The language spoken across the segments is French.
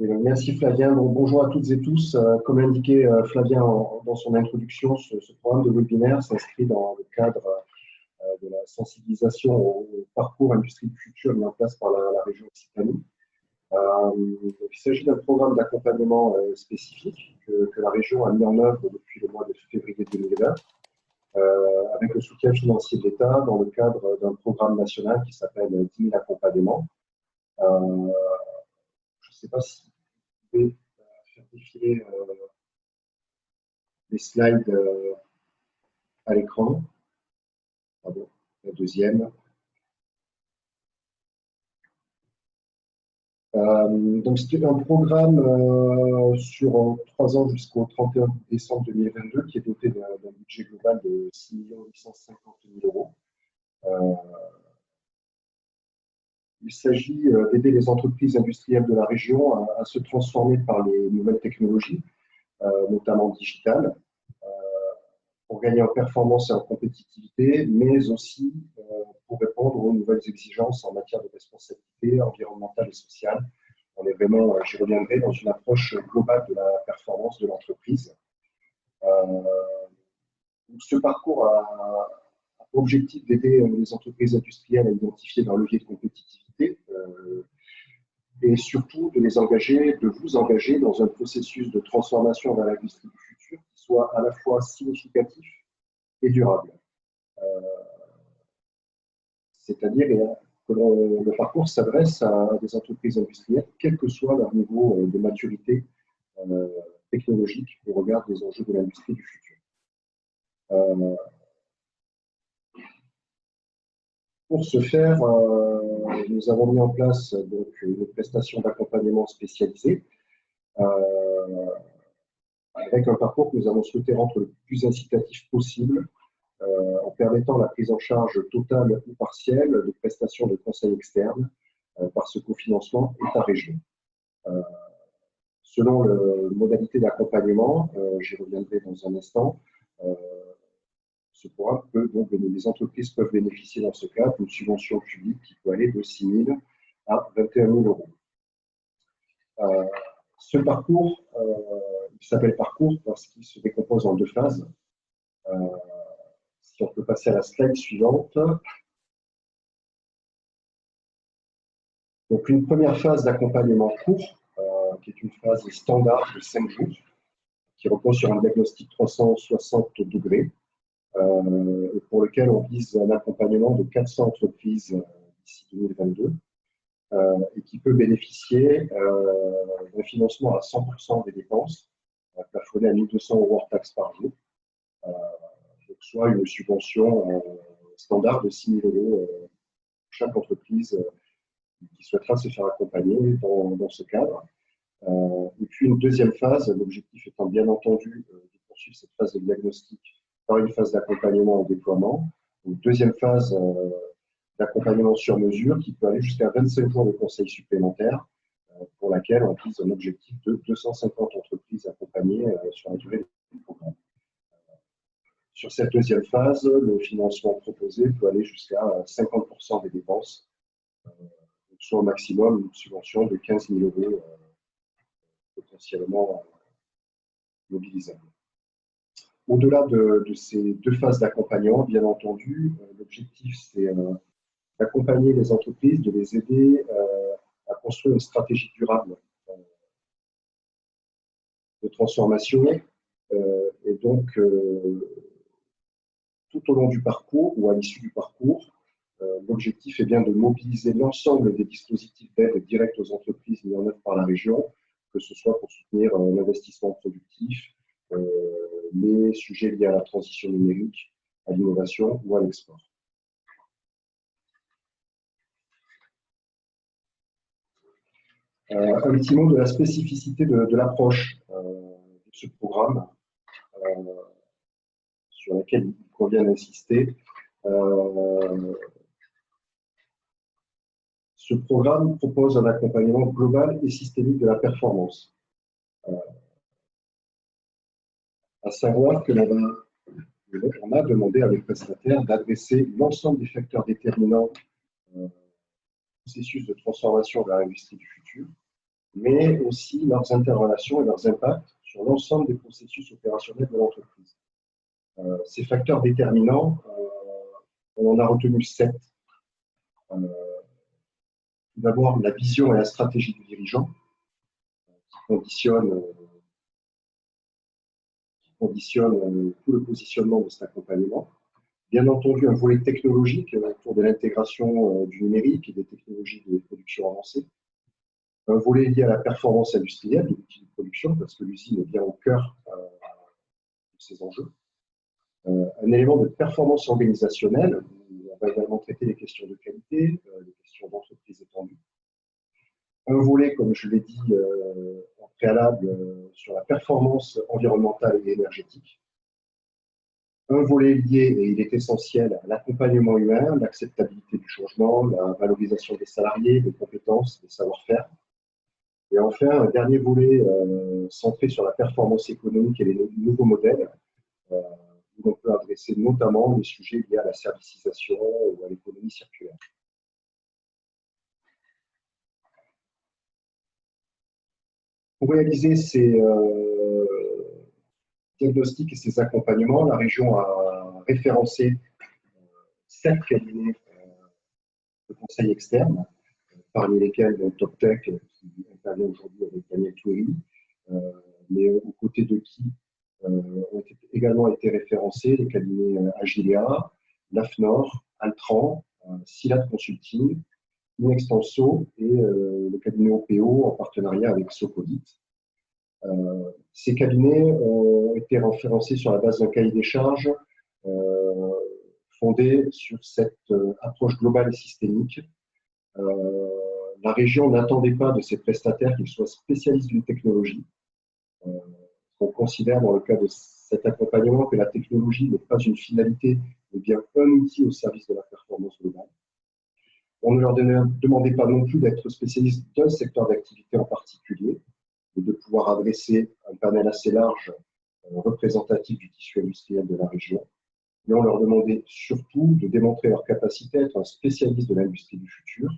Oui, donc merci Flavien. Donc, bonjour à toutes et tous. Comme indiqué Flavien dans son introduction, ce programme de webinaire s'inscrit dans le cadre de la sensibilisation au parcours industrie du futur mis en place par la région Occitanie. Donc, il s'agit d'un programme d'accompagnement spécifique que la région a mis en œuvre depuis le mois de février 2020 avec le soutien financier de l'État dans le cadre d'un programme national qui s'appelle 10 000 accompagnements. Je ne sais pas si vous pouvez faire défiler les slides à l'écran. Pardon, la deuxième. Donc, c'était un programme sur 3 ans jusqu'au 31 décembre 2022 qui est doté d'un budget global de 6 850 000 €. Il s'agit d'aider les entreprises industrielles de la région à se transformer par les nouvelles technologies, notamment digitales, pour gagner en performance et en compétitivité, mais aussi pour répondre aux nouvelles exigences en matière de responsabilité environnementale et sociale. On est vraiment, j'y reviendrai, dans une approche globale de la performance de l'entreprise. Ce parcours a pour objectif d'aider les entreprises industrielles à identifier leur levier de compétitivité et surtout de les engager, de vous engager dans un processus de transformation vers l'industrie du futur qui soit à la fois significatif et durable. C'est-à-dire que le parcours s'adresse à des entreprises industrielles, quel que soit leur niveau de maturité technologique au regard des enjeux de l'industrie du futur. Pour ce faire, nous avons mis en place donc, une prestation d'accompagnement spécialisée avec un parcours que nous avons souhaité rendre le plus incitatif possible en permettant la prise en charge totale ou partielle de prestations de conseil externe par ce cofinancement État-région. Selon les modalités d'accompagnement, j'y reviendrai dans un instant, ce programme peut, donc, les entreprises peuvent bénéficier dans ce cadre d'une subvention publique qui peut aller de 6 000 à 21 000 €. Ce parcours, il s'appelle parcours parce qu'il se décompose en 2 phases. Si on peut passer à la slide suivante. Donc, une première phase d'accompagnement court, qui est une phase standard de 5 jours, qui repose sur un diagnostic 360 degrés, pour lequel on vise un accompagnement de 400 entreprises d'ici 2022, et qui peut bénéficier d'un financement à 100% des dépenses, plafonné à 1 200 € hors taxe par jour, donc soit une subvention standard de 6 000 € pour chaque entreprise qui souhaitera se faire accompagner dans ce cadre. Et puis une deuxième phase, l'objectif étant bien entendu de poursuivre cette phase de diagnostic par une phase d'accompagnement au déploiement. Une deuxième phase d'accompagnement sur mesure qui peut aller jusqu'à 25 jours de conseils supplémentaires pour laquelle on vise un objectif de 250 entreprises accompagnées sur la durée du programme. Sur cette deuxième phase, le financement proposé peut aller jusqu'à 50% des dépenses, soit au maximum une subvention de 15 000 € potentiellement mobilisables. Au-delà de ces 2 phases d'accompagnement, bien entendu, l'objectif c'est d'accompagner les entreprises, de les aider à construire une stratégie durable de transformation. Et donc, tout au long du parcours ou à l'issue du parcours, l'objectif est bien de mobiliser l'ensemble des dispositifs d'aide directe aux entreprises mis en œuvre par la région, que ce soit pour soutenir l'investissement productif, les sujets liés à la transition numérique, à l'innovation ou à l'export. Un petit mot de la spécificité de l'approche de ce programme, sur laquelle il convient d'insister. Ce programme propose un accompagnement global et systémique de la performance. À savoir que on a demandé à les prestataires d'adresser l'ensemble des facteurs déterminants du processus de transformation vers l'industrie du futur, mais aussi leurs interrelations et leurs impacts sur l'ensemble des processus opérationnels de l'entreprise. Ces facteurs déterminants, on en a retenu 7. Tout d'abord, la vision et la stratégie du dirigeant, qui conditionnent tout le positionnement de cet accompagnement. Bien entendu, un volet technologique autour de l'intégration du numérique et des technologies de production avancées. Un volet lié à la performance industrielle de l'outil de production, parce que l'usine est bien au cœur de ces enjeux. Un élément de performance organisationnelle, où on va également traiter les questions de qualité, les questions d'entreprise étendue. Un volet, comme je l'ai dit en préalable, sur la performance environnementale et énergétique. Un volet lié, et il est essentiel, à l'accompagnement humain, l'acceptabilité du changement, la valorisation des salariés, des compétences, des savoir-faire. Et enfin, un dernier volet centré sur la performance économique et les nouveaux modèles, où on peut adresser notamment les sujets liés à la servicisation ou à l'économie circulaire. Pour réaliser ces diagnostics et ces accompagnements, la région a référencé 7 cabinets de conseil externes, parmi lesquels TopTech, qui intervient aujourd'hui avec Daniel Touéry, mais aux côtés de qui ont également été référencés les cabinets Agilea, l'AFNOR, Altran, Silat Consulting, Inextenso et le cabinet OPO en partenariat avec Socodit. Ces cabinets ont été référencés sur la base d'un cahier des charges fondé sur cette approche globale et systémique. La région n'attendait pas de ces prestataires qu'ils soient spécialistes d'une technologie. On considère dans le cas de cet accompagnement que la technologie n'est pas une finalité, mais bien un outil au service de la performance globale. On ne leur demandait pas non plus d'être spécialistes d'un secteur d'activité en particulier, et de pouvoir adresser un panel assez large représentatif du tissu industriel de la région. Mais on leur demandait surtout de démontrer leur capacité à être un spécialiste de l'industrie du futur,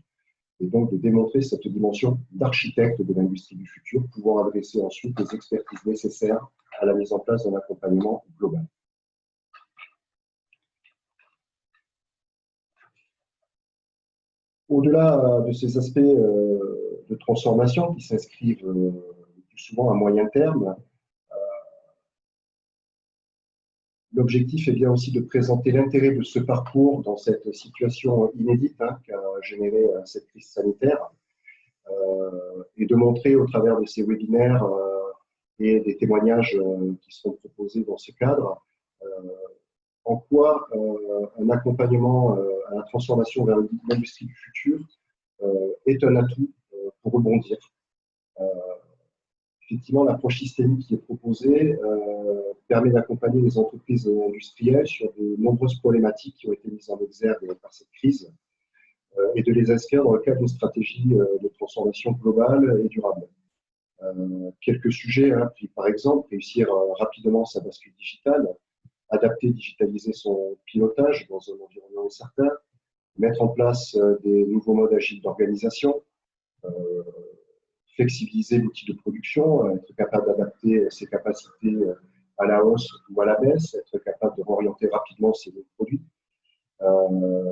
et donc de démontrer cette dimension d'architecte de l'industrie du futur, pouvant adresser ensuite les expertises nécessaires à la mise en place d'un accompagnement global. Au-delà de ces aspects de transformation qui s'inscrivent le plus souvent à moyen terme, l'objectif est bien aussi de présenter l'intérêt de ce parcours dans cette situation inédite qu'a généré cette crise sanitaire et de montrer au travers de ces webinaires et des témoignages qui seront proposés dans ce cadre en quoi un accompagnement à la transformation vers l'industrie du futur est un atout pour rebondir. Effectivement, l'approche systémique qui est proposée permet d'accompagner les entreprises industrielles sur de nombreuses problématiques qui ont été mises en exergue par cette crise et de les inscrire dans le cadre d'une stratégie de transformation globale et durable. Quelques sujets, par exemple, réussir rapidement sa bascule digitale, adapter, digitaliser son pilotage dans un environnement incertain, mettre en place des nouveaux modes agiles d'organisation, flexibiliser l'outil de production, être capable d'adapter ses capacités à la hausse ou à la baisse, être capable de réorienter rapidement ses produits,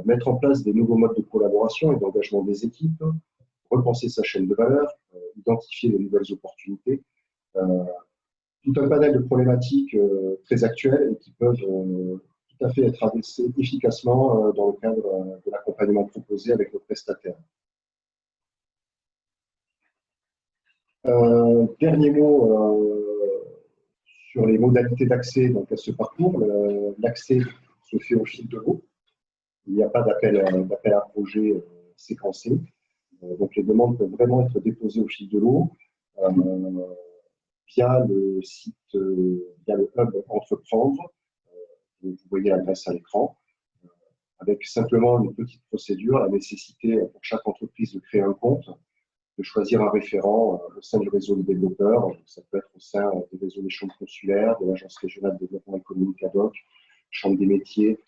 mettre en place des nouveaux modes de collaboration et d'engagement des équipes, repenser sa chaîne de valeur, identifier de nouvelles opportunités, tout un panel de problématiques très actuelles et qui peuvent tout à fait être adressées efficacement dans le cadre de l'accompagnement proposé avec nos prestataires. Dernier mot sur les modalités d'accès à ce parcours. L'accès se fait au fil de l'eau. Il n'y a pas d'appel à projet séquencé. Donc les demandes peuvent vraiment être déposées au fil de l'eau via le site, via le hub Entreprendre. Vous voyez l'adresse à l'écran, avec simplement une petite procédure, la nécessité pour chaque entreprise de créer un compte, de choisir un référent au sein du réseau de développeurs. Ça peut être au sein des réseaux des chambres consulaires, de l'Agence régionale de développement économique ad hoc, Chambre des métiers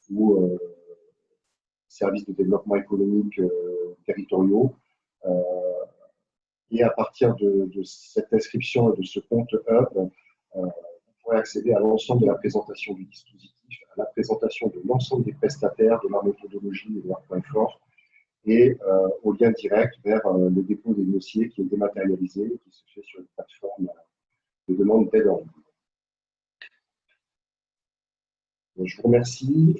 ou services de développement économique territoriaux. Et à partir de cette inscription et de ce compte Hub, vous pourrez accéder à l'ensemble de la présentation du dispositif, à la présentation de l'ensemble des prestataires, de leur méthodologie et de leurs points forts, et au lien direct vers le dépôt des dossiers qui est dématérialisé et qui se fait sur une plateforme de demande d'aide en ligne. Je vous remercie.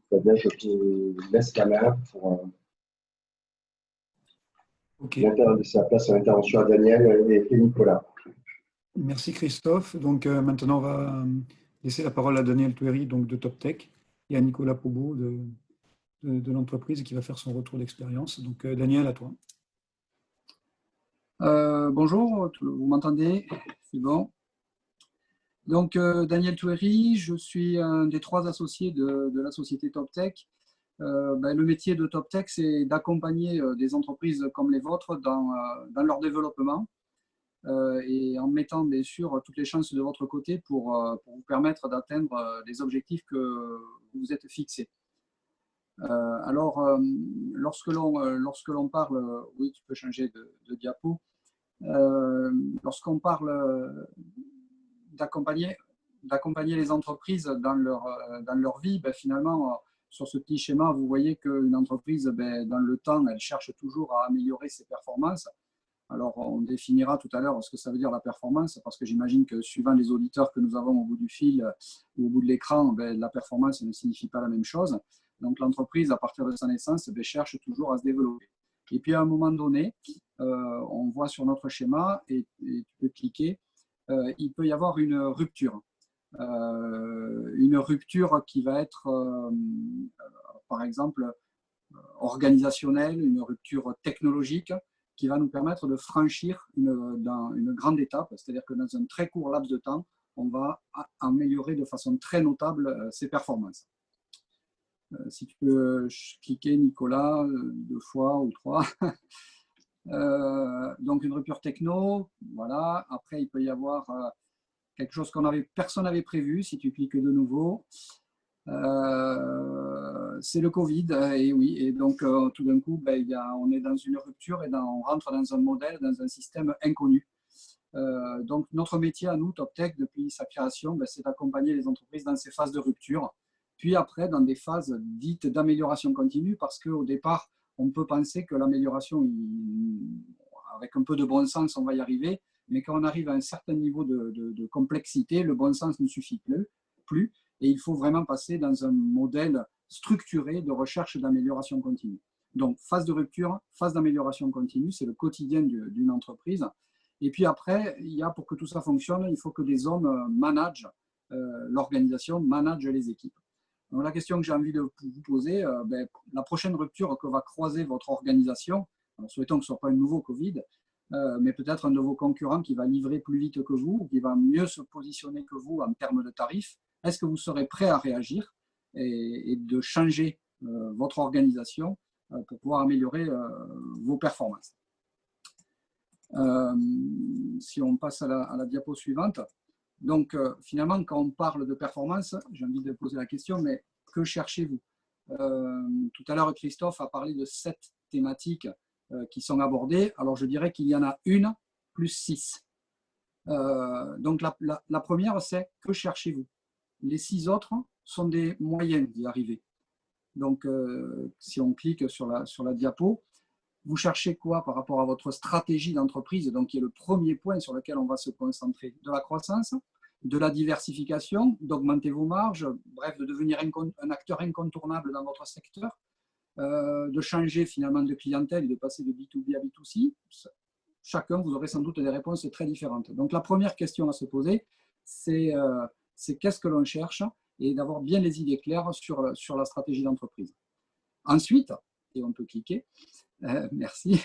Fabien, je te laisse la main pour laisser la place à l'intervention à Daniel et Nicolas. Merci Christophe. Donc maintenant, on va laisser la parole à Daniel Touéry, donc de TopTech, et à Nicolas Pobo de l'entreprise qui va faire son retour d'expérience. Donc Daniel, à toi. Bonjour, vous m'entendez? C'est bon. Donc Daniel Touéry, je suis un des 3 associés de la société TopTech. Le métier de TopTech, c'est d'accompagner des entreprises comme les vôtres dans leur développement et en mettant bien sûr toutes les chances de votre côté pour vous permettre d'atteindre les objectifs que vous vous êtes fixés. Lorsque l'on parle, oui, tu peux changer de diapo, lorsqu'on parle d'accompagner les entreprises dans leur vie, finalement, sur ce petit schéma, vous voyez qu'une entreprise, dans le temps, elle cherche toujours à améliorer ses performances. Alors, on définira tout à l'heure ce que ça veut dire la performance, parce que j'imagine que suivant les auditeurs que nous avons au bout du fil ou au bout de l'écran, la performance ne signifie pas la même chose. Donc, l'entreprise, à partir de sa naissance, cherche toujours à se développer. Et puis, à un moment donné, on voit sur notre schéma, et tu peux cliquer, il peut y avoir une rupture. Une rupture qui va être, par exemple, organisationnelle, une rupture technologique, qui va nous permettre de franchir une grande étape, c'est-à-dire que dans un très court laps de temps, on va améliorer de façon très notable ses performances. Si tu peux cliquer, Nicolas, 2 fois ou 3. Donc une rupture techno, voilà. Après, il peut y avoir quelque chose personne n'avait prévu, si tu cliques de nouveau. C'est le Covid, et oui, et donc tout d'un coup, on est dans une rupture et on rentre dans un modèle, dans un système inconnu. Donc notre métier à nous, TopTech, depuis sa création, c'est d'accompagner les entreprises dans ces phases de rupture, puis après dans des phases dites d'amélioration continue, parce qu'au départ, on peut penser que l'amélioration, avec un peu de bon sens, on va y arriver, mais quand on arrive à un certain niveau de complexité, le bon sens ne suffit plus. Et il faut vraiment passer dans un modèle structuré de recherche et d'amélioration continue. Donc, phase de rupture, phase d'amélioration continue, c'est le quotidien d'une entreprise. Et puis après, pour que tout ça fonctionne, il faut que des hommes managent l'organisation, managent les équipes. Donc, la question que j'ai envie de vous poser, la prochaine rupture que va croiser votre organisation, alors souhaitons que ce ne soit pas un nouveau Covid, mais peut-être un nouveau concurrent qui va livrer plus vite que vous, ou qui va mieux se positionner que vous en termes de tarifs. Est-ce que vous serez prêt à réagir et de changer votre organisation pour pouvoir améliorer vos performances? Si on passe à la diapo suivante. Donc, finalement, quand on parle de performance, j'ai envie de poser la question, mais que cherchez-vous? Tout à l'heure, Christophe a parlé de 7 thématiques qui sont abordées. Alors, je dirais qu'il y en a une plus 6. Donc, la première, c'est que cherchez-vous? Les 6 autres sont des moyens d'y arriver. Donc, si on clique sur la diapo, vous cherchez quoi par rapport à votre stratégie d'entreprise, donc qui est le premier point sur lequel on va se concentrer? De la croissance, de la diversification, d'augmenter vos marges, bref, de devenir un acteur incontournable dans votre secteur, de changer finalement de clientèle et de passer de B2B à B2C. Chacun, vous aurez sans doute des réponses très différentes. Donc, la première question à se poser, c'est qu'est-ce que l'on cherche, et d'avoir bien les idées claires sur la stratégie d'entreprise. Ensuite, et on peut cliquer, merci,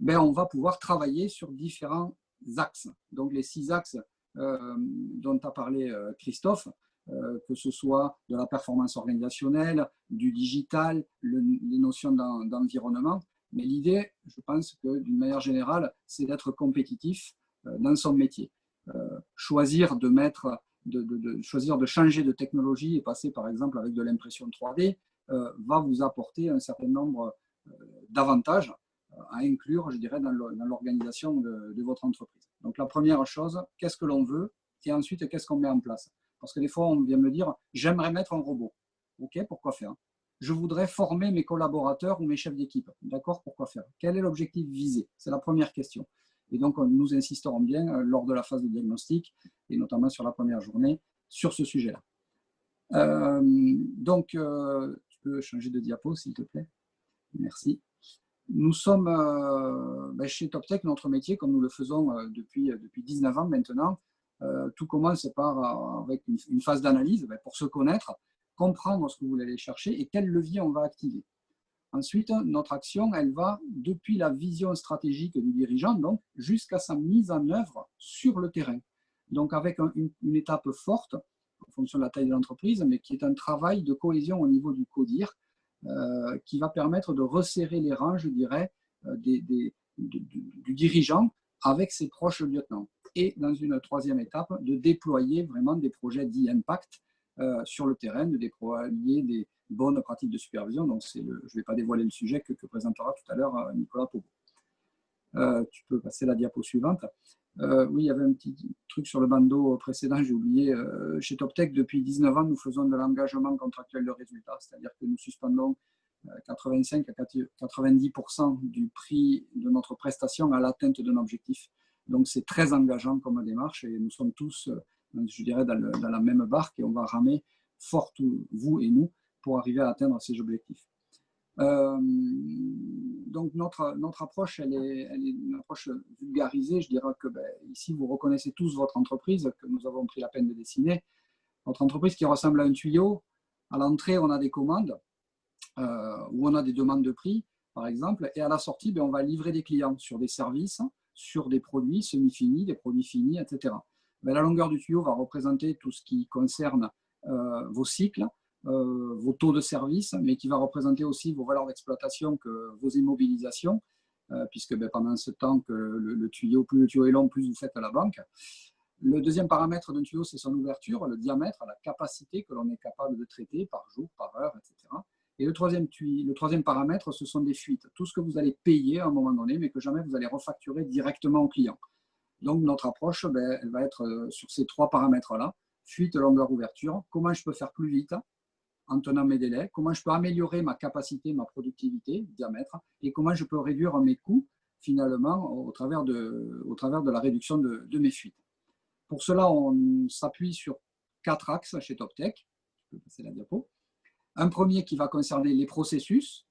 on va pouvoir travailler sur différents axes. Donc, les 6 axes dont a parlé Christophe, que ce soit de la performance organisationnelle, du digital, les notions d'environnement. Mais l'idée, je pense que d'une manière générale, c'est d'être compétitif dans son métier. Choisir choisir de changer de technologie et passer par exemple avec de l'impression 3D va vous apporter un certain nombre d'avantages à inclure, je dirais, dans l'organisation de votre entreprise. Donc, la première chose, qu'est-ce que l'on veut? Et ensuite, qu'est-ce qu'on met en place? Parce que des fois, on vient me dire, j'aimerais mettre un robot. OK, pourquoi faire? Je voudrais former mes collaborateurs ou mes chefs d'équipe. D'accord, pourquoi faire? Quel est l'objectif visé? C'est la première question. Et donc, nous insisterons bien lors de la phase de diagnostic, et notamment sur la première journée, sur ce sujet-là. Tu peux changer de diapo, s'il te plaît. Merci. Nous sommes chez TopTech, notre métier, comme nous le faisons depuis 19 ans maintenant. Tout commence avec une phase d'analyse pour se connaître, comprendre ce que vous voulez aller chercher et quel levier on va activer. Ensuite, notre action, elle va depuis la vision stratégique du dirigeant donc jusqu'à sa mise en œuvre sur le terrain. Donc avec une étape forte, en fonction de la taille de l'entreprise, mais qui est un travail de cohésion au niveau du CODIR, qui va permettre de resserrer les rangs, je dirais, du dirigeant avec ses proches lieutenants. Et dans une troisième étape, de déployer vraiment des projets d'impact sur le terrain, de déployer des bonnes pratiques de supervision. Donc, je ne vais pas dévoiler le sujet que présentera tout à l'heure Nicolas Pobot. Tu peux passer la diapo suivante. Oui, il y avait un petit truc sur le bandeau précédent, j'ai oublié. Chez TopTech, depuis 19 ans, nous faisons de l'engagement contractuel de résultat, c'est-à-dire que nous suspendons 85 à 90% du prix de notre prestation à l'atteinte d'un objectif. Donc, c'est très engageant comme démarche et nous sommes tous, je dirais, dans la même barque et on va ramer fort, vous et nous, pour arriver à atteindre ces objectifs. Donc notre approche, elle est une approche vulgarisée. Je dirais que ici, vous reconnaissez tous votre entreprise que nous avons pris la peine de dessiner. Votre entreprise qui ressemble à un tuyau. À l'entrée, on a des commandes où on a des demandes de prix, par exemple, et à la sortie, on va livrer des clients sur des services, sur des produits semi-finis, des produits finis, etc. La longueur du tuyau va représenter tout ce qui concerne vos cycles, vos taux de service, mais qui va représenter aussi vos valeurs d'exploitation, vos immobilisations, puisque pendant ce temps que le tuyau, plus le tuyau est long, plus vous faites à la banque. Le deuxième paramètre d'un tuyau, c'est son ouverture, le diamètre, la capacité que l'on est capable de traiter par jour, par heure, etc. Et le troisième paramètre, ce sont des fuites. Tout ce que vous allez payer à un moment donné, mais que jamais vous allez refacturer directement au client. Donc, notre approche, elle va être sur ces trois paramètres-là. Fuite, longueur, ouverture. Comment je peux faire plus vite en tenant mes délais, comment je peux améliorer ma capacité, ma productivité, diamètre, et comment je peux réduire mes coûts, finalement, au travers de la réduction de mes fuites. Pour cela, on s'appuie sur 4 axes chez TopTech. Je peux passer la diapo. Un premier qui va concerner les processus,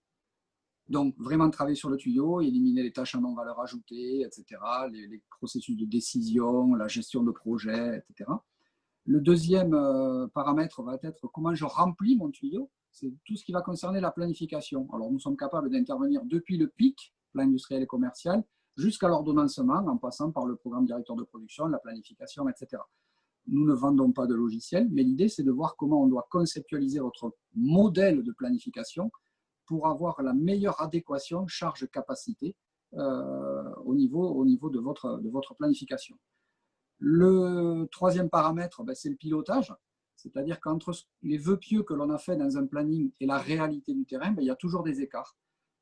donc vraiment travailler sur le tuyau, éliminer les tâches à non-valeur ajoutée, etc., les processus de décision, la gestion de projet, etc. Le deuxième paramètre va être comment je remplis mon tuyau. C'est tout ce qui va concerner la planification. Alors, nous sommes capables d'intervenir depuis le PIC, plan industriel et commercial, jusqu'à l'ordonnancement, en passant par le programme directeur de production, la planification, etc. Nous ne vendons pas de logiciel, mais l'idée, c'est de voir comment on doit conceptualiser votre modèle de planification pour avoir la meilleure adéquation charge-capacité au niveau de votre planification. Le troisième paramètre, c'est le pilotage, c'est-à-dire qu'entre les vœux pieux que l'on a fait dans un planning et la réalité du terrain, il y a toujours des écarts.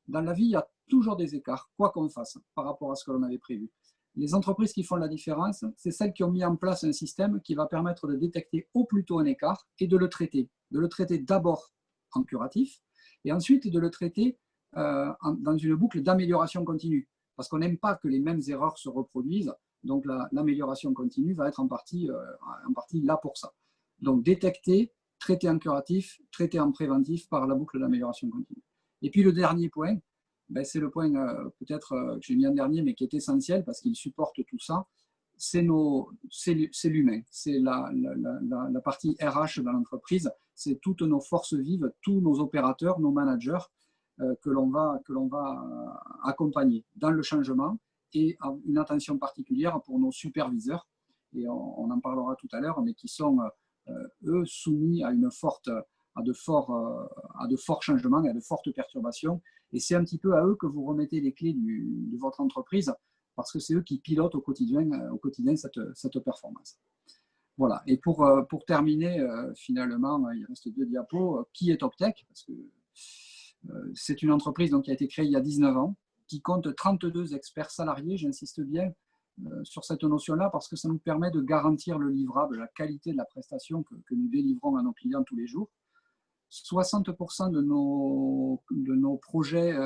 Dans la vie, il y a toujours des écarts, quoi qu'on fasse, par rapport à ce que l'on avait prévu. Les entreprises qui font la différence, c'est celles qui ont mis en place un système qui va permettre de détecter au plus tôt un écart et de le traiter. De le traiter d'abord en curatif et ensuite de le traiter dans une boucle d'amélioration continue. Parce qu'on n'aime pas que les mêmes erreurs se reproduisent. Donc, l'amélioration continue va être en partie là pour ça. Donc, détecter, traiter en curatif, traiter en préventif par la boucle d'amélioration continue. Et puis, le dernier point, c'est le point peut-être que j'ai mis en dernier, mais qui est essentiel parce qu'il supporte tout ça, c'est l'humain. C'est la partie RH dans l'entreprise. C'est toutes nos forces vives, tous nos opérateurs, nos managers que l'on va accompagner dans le changement et une attention particulière pour nos superviseurs, et on en parlera tout à l'heure, mais qui sont, eux, soumis à de forts changements et à de fortes perturbations. Et c'est un petit peu à eux que vous remettez les clés de votre entreprise, parce que c'est eux qui pilotent au quotidien cette performance. Voilà. Et pour terminer, finalement, il reste 2 diapos. Qui est TopTech? Parce que c'est une entreprise donc, qui a été créée il y a 19 ans. qui compte 32 experts salariés, j'insiste bien sur cette notion-là, parce que ça nous permet de garantir le livrable, la qualité de la prestation que nous délivrons à nos clients tous les jours. 60% de nos projets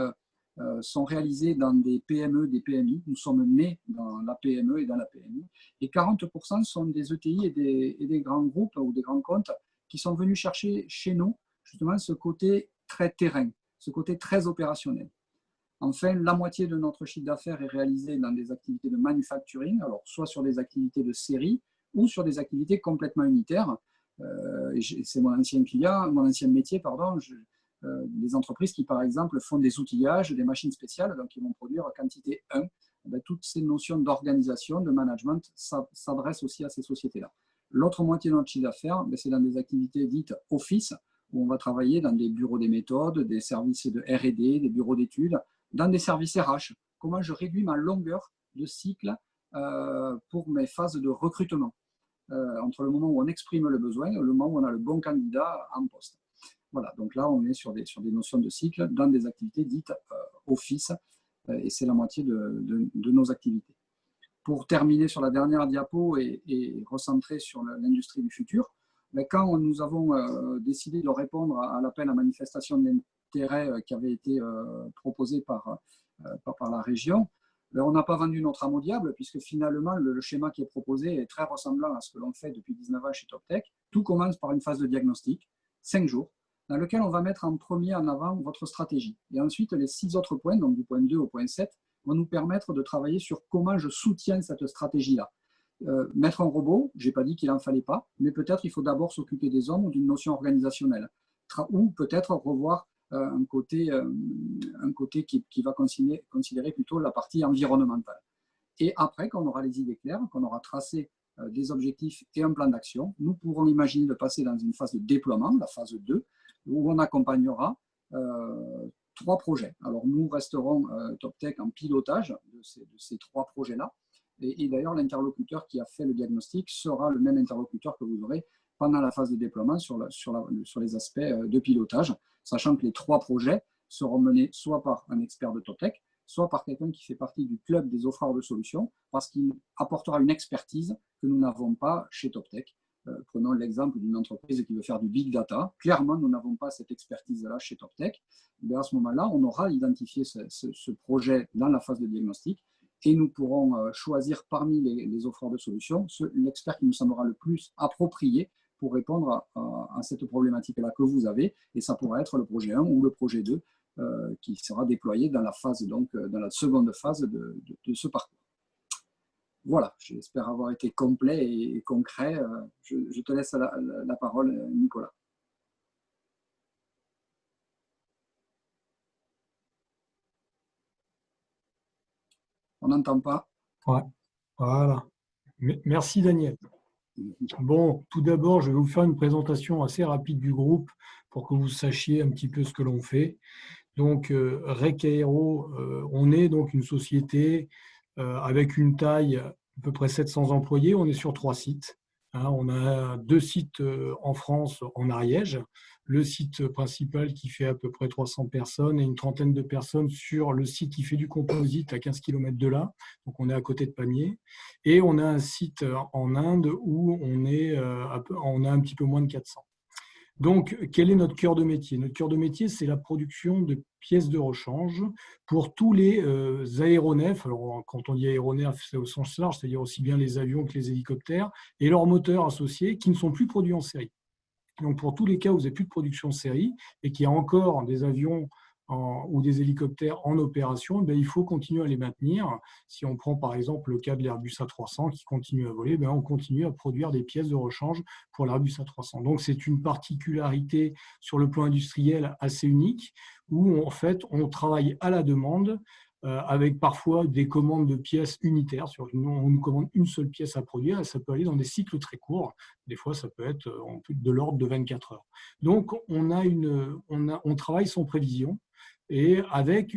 sont réalisés dans des PME, des PMI. Nous sommes nés dans la PME et dans la PMI. Et 40% sont des ETI et des grands groupes ou des grands comptes qui sont venus chercher chez nous justement ce côté très terrain, ce côté très opérationnel. Enfin, la moitié de notre chiffre d'affaires est réalisé dans des activités de manufacturing, alors soit sur des activités de série ou sur des activités complètement unitaires. C'est mon ancien client, mon ancien métier, pardon. Les entreprises qui, par exemple, font des outillages, des machines spéciales, donc qui vont produire quantité 1. Toutes ces notions d'organisation, de management, s'adressent aussi à ces sociétés-là. L'autre moitié de notre chiffre d'affaires, c'est dans des activités dites office, où on va travailler dans des bureaux des méthodes, des services de R&D, des bureaux d'études, dans des services RH. Comment je réduis ma longueur de cycle pour mes phases de recrutement, entre le moment où on exprime le besoin et le moment où on a le bon candidat en poste. Voilà, donc là, on est sur des notions de cycle dans des activités dites office, et c'est la moitié de nos activités. Pour terminer sur la dernière diapo et recentrer sur l'industrie du futur, quand nous avons décidé de répondre à l'appel à manifestation d'intérêt qui avait été proposé par la région, on n'a pas vendu notre âme au diable, puisque finalement, le schéma qui est proposé est très ressemblant à ce que l'on fait depuis 19 ans chez TopTech. Tout commence par une phase de diagnostic, 5 jours, dans lequel on va mettre en premier en avant votre stratégie. Et ensuite, les 6 autres points, donc du point 2 au point 7, vont nous permettre de travailler sur comment je soutiens cette stratégie-là. Mettre un robot, je n'ai pas dit qu'il n'en fallait pas, mais peut-être il faut d'abord s'occuper des hommes ou d'une notion organisationnelle, ou peut-être revoir un côté qui va considérer plutôt la partie environnementale. Et après, quand on aura les idées claires, qu'on aura tracé des objectifs et un plan d'action, nous pourrons imaginer de passer dans une phase de déploiement, la phase 2, où on accompagnera 3 projets. Alors nous resterons TopTech en pilotage de ces 3 projets-là. Et d'ailleurs, l'interlocuteur qui a fait le diagnostic sera le même interlocuteur que vous aurez pendant la phase de déploiement sur les aspects de pilotage, sachant que les 3 projets seront menés soit par un expert de TopTech, soit par quelqu'un qui fait partie du club des offreurs de solutions, parce qu'il apportera une expertise que nous n'avons pas chez TopTech. Prenons l'exemple d'une entreprise qui veut faire du big data. Clairement, nous n'avons pas cette expertise-là chez TopTech. Mais à ce moment-là, on aura identifié ce projet dans la phase de diagnostic et nous pourrons choisir parmi les offreurs de solutions l'expert qui nous semblera le plus approprié pour répondre à cette problématique-là que vous avez. Et ça pourrait être le projet 1 ou le projet 2 qui sera déployé dans la phase, donc, dans la seconde phase de ce parcours. Voilà, j'espère avoir été complet et concret. Je te laisse la parole, Nicolas. On n'entend pas. Ouais, voilà. Merci, Daniel. Bon, tout d'abord, je vais vous faire une présentation assez rapide du groupe pour que vous sachiez un petit peu ce que l'on fait. Donc, REC Aero, on est donc une société avec une taille à peu près 700 employés. On est sur 3 sites. On a 2 sites en France, en Ariège. Le site principal qui fait à peu près 300 personnes et une trentaine de personnes sur le site qui fait du composite à 15 km de là. Donc, on est à côté de Pamiers. Et on a un site en Inde où on a un petit peu moins de 400. Donc, quel est notre cœur de métier? Notre cœur de métier, c'est la production de pièces de rechange pour tous les aéronefs. Alors, quand on dit aéronefs, c'est au sens large, c'est-à-dire aussi bien les avions que les hélicoptères, et leurs moteurs associés qui ne sont plus produits en série. Donc, pour tous les cas où vous n'avez plus de production en série et qu'il y a encore des avions ou des hélicoptères en opération, il faut continuer à les maintenir. Si on prend par exemple le cas de l'Airbus A300 qui continue à voler, on continue à produire des pièces de rechange pour l'Airbus A300. Donc c'est une particularité sur le plan industriel assez unique où en fait on travaille à la demande avec parfois des commandes de pièces unitaires. On nous commande une seule pièce à produire et ça peut aller dans des cycles très courts. Des fois, ça peut être de l'ordre de 24 heures. Donc, on travaille sans prévision et avec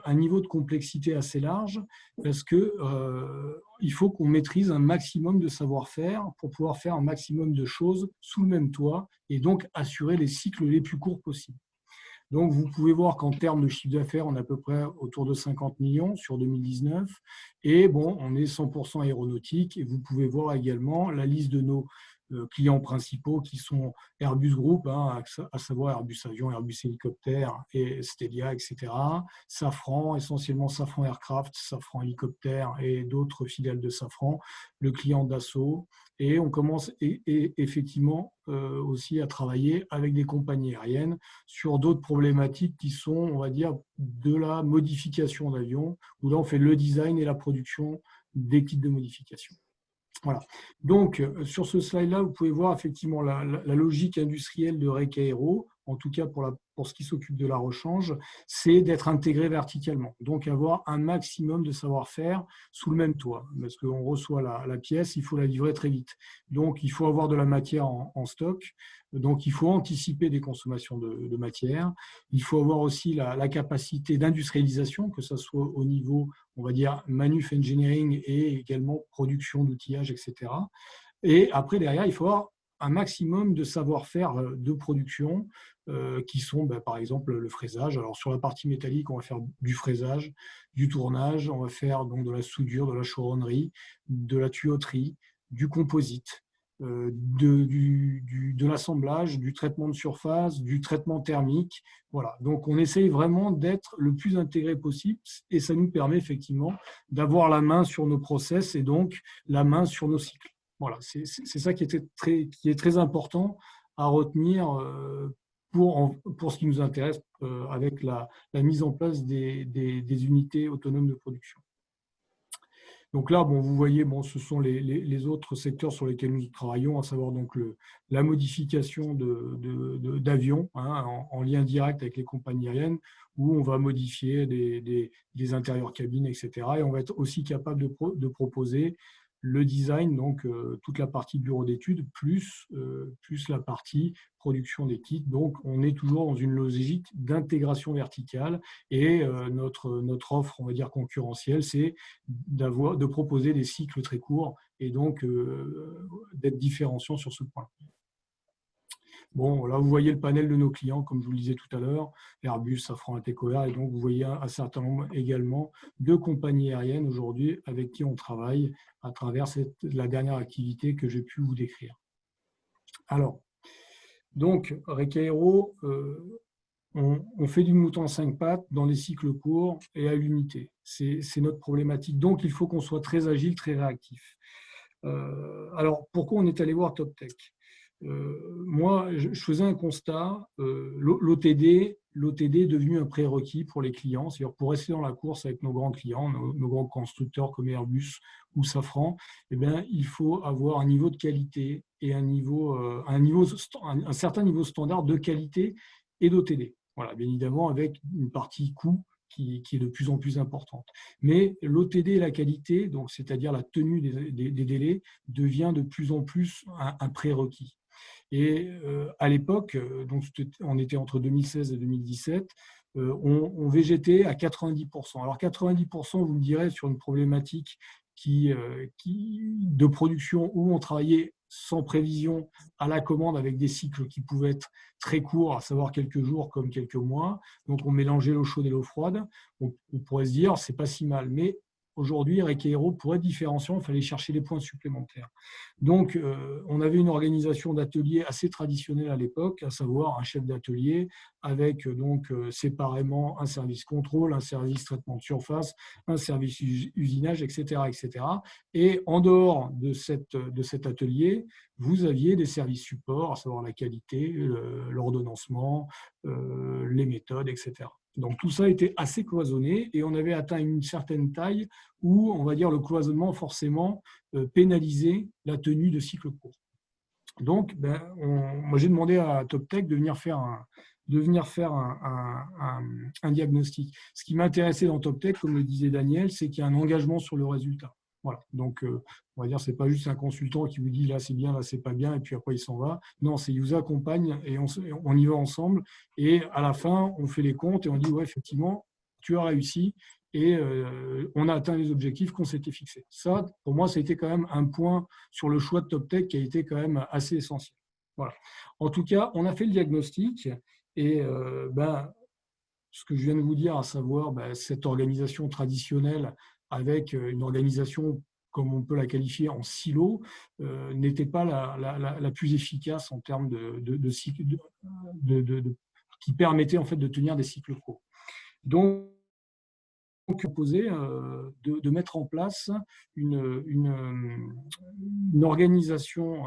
un niveau de complexité assez large parce qu'il faut qu'on maîtrise un maximum de savoir-faire pour pouvoir faire un maximum de choses sous le même toit et donc assurer les cycles les plus courts possibles. Donc, vous pouvez voir qu'en termes de chiffre d'affaires, on est à peu près autour de 50 millions sur 2019. Et bon, on est 100% aéronautique. Et vous pouvez voir également la liste de nos clients principaux qui sont Airbus Group, hein, à savoir Airbus Avion, Airbus Hélicoptère et Stelia, etc. Safran, essentiellement Safran Aircraft, Safran Hélicoptère et d'autres filiales de Safran, le client Dassault. Et on commence effectivement aussi à travailler avec des compagnies aériennes sur d'autres problématiques qui sont, on va dire, de la modification d'avions, où là on fait le design et la production des kits de modification. Voilà. Donc, sur ce slide-là, vous pouvez voir effectivement la logique industrielle de REC Aero, en tout cas pour ce qui s'occupe de la rechange, c'est d'être intégré verticalement. Donc, avoir un maximum de savoir-faire sous le même toit. Parce qu'on reçoit la pièce, il faut la livrer très vite. Donc, il faut avoir de la matière en stock. Donc, il faut anticiper des consommations de matière. Il faut avoir aussi la capacité d'industrialisation, que ce soit au niveau, on va dire, manuf engineering et également production d'outillage, etc. Et après, derrière, il faut avoir un maximum de savoir-faire de production qui sont, par exemple, le fraisage. Alors, sur la partie métallique, on va faire du fraisage, du tournage, on va faire donc de la soudure, de la chaudronnerie, de la tuyauterie, du composite, de l'assemblage, du traitement de surface, du traitement thermique. Voilà. Donc, on essaye vraiment d'être le plus intégré possible et ça nous permet effectivement d'avoir la main sur nos process et donc la main sur nos cycles. Voilà, c'est ça qui est très important à retenir pour ce qui nous intéresse avec la mise en place des unités autonomes de production. Donc là, bon, vous voyez, bon, ce sont les autres secteurs sur lesquels nous travaillons, à savoir donc la modification d'avions en lien direct avec les compagnies aériennes, où on va modifier des intérieurs cabines, etc. Et on va être aussi capable de proposer le design, donc toute la partie bureau d'études, plus la partie production des kits. Donc, on est toujours dans une logique d'intégration verticale et notre offre, on va dire concurrentielle, c'est de proposer des cycles très courts et donc d'être différenciant sur ce point. Bon, là, vous voyez le panel de nos clients, comme je vous le disais tout à l'heure, Airbus, Safran, Atecoa, et donc vous voyez un certain nombre également de compagnies aériennes aujourd'hui avec qui on travaille à travers la dernière activité que j'ai pu vous décrire. Alors, donc, REC Aero, on fait du mouton à 5 pattes dans les cycles courts et à l'unité. C'est notre problématique. Donc, il faut qu'on soit très agile, très réactif. Alors, pourquoi on est allé voir TopTech ? Moi, je faisais un constat, l'OTD est devenu un prérequis pour les clients, c'est-à-dire pour rester dans la course avec nos grands clients, nos grands constructeurs comme Airbus ou Safran, eh bien, il faut avoir un niveau de qualité et un certain niveau standard de qualité et d'OTD. Voilà, bien évidemment, avec une partie coût qui est de plus en plus importante. Mais l'OTD et la qualité, donc c'est-à-dire la tenue des délais, devient de plus en plus un prérequis. Et à l'époque, donc on était entre 2016 et 2017, on végétait à 90%. Alors 90%, vous me direz, sur une problématique de production où on travaillait sans prévision à la commande avec des cycles qui pouvaient être très courts, à savoir quelques jours comme quelques mois. Donc on mélangeait l'eau chaude et l'eau froide. On pourrait se dire, c'est pas si mal. Mais aujourd'hui, REC Aero, pour être différenciant, il fallait chercher des points supplémentaires. Donc, on avait une organisation d'atelier assez traditionnelle à l'époque, à savoir un chef d'atelier avec donc séparément un service contrôle, un service traitement de surface, un service usinage, etc., etc. Et en dehors de cet atelier, vous aviez des services supports, à savoir la qualité, l'ordonnancement, les méthodes, etc. Donc tout ça était assez cloisonné et on avait atteint une certaine taille où, on va dire, le cloisonnement forcément pénalisait la tenue de cycles courts. Donc, moi j'ai demandé à TopTech de venir faire un diagnostic. Ce qui m'intéressait dans TopTech, comme le disait Daniel, c'est qu'il y a un engagement sur le résultat. Voilà. Donc, on va dire, c'est pas juste un consultant qui vous dit là c'est bien, là c'est pas bien, et puis après il s'en va. Non, c'est il vous accompagne et on y va ensemble. Et à la fin, on fait les comptes et on dit ouais, effectivement, tu as réussi et on a atteint les objectifs qu'on s'était fixés. Ça, pour moi, ça a été quand même un point sur le choix de TopTech qui a été quand même assez essentiel. Voilà. En tout cas, on a fait le diagnostic et ce que je viens de vous dire, à savoir cette organisation traditionnelle avec une organisation, comme on peut la qualifier, en silo, n'était pas la plus efficace en termes de cycle, qui permettait en fait de tenir des cycles courts. Donc, proposé de mettre en place une organisation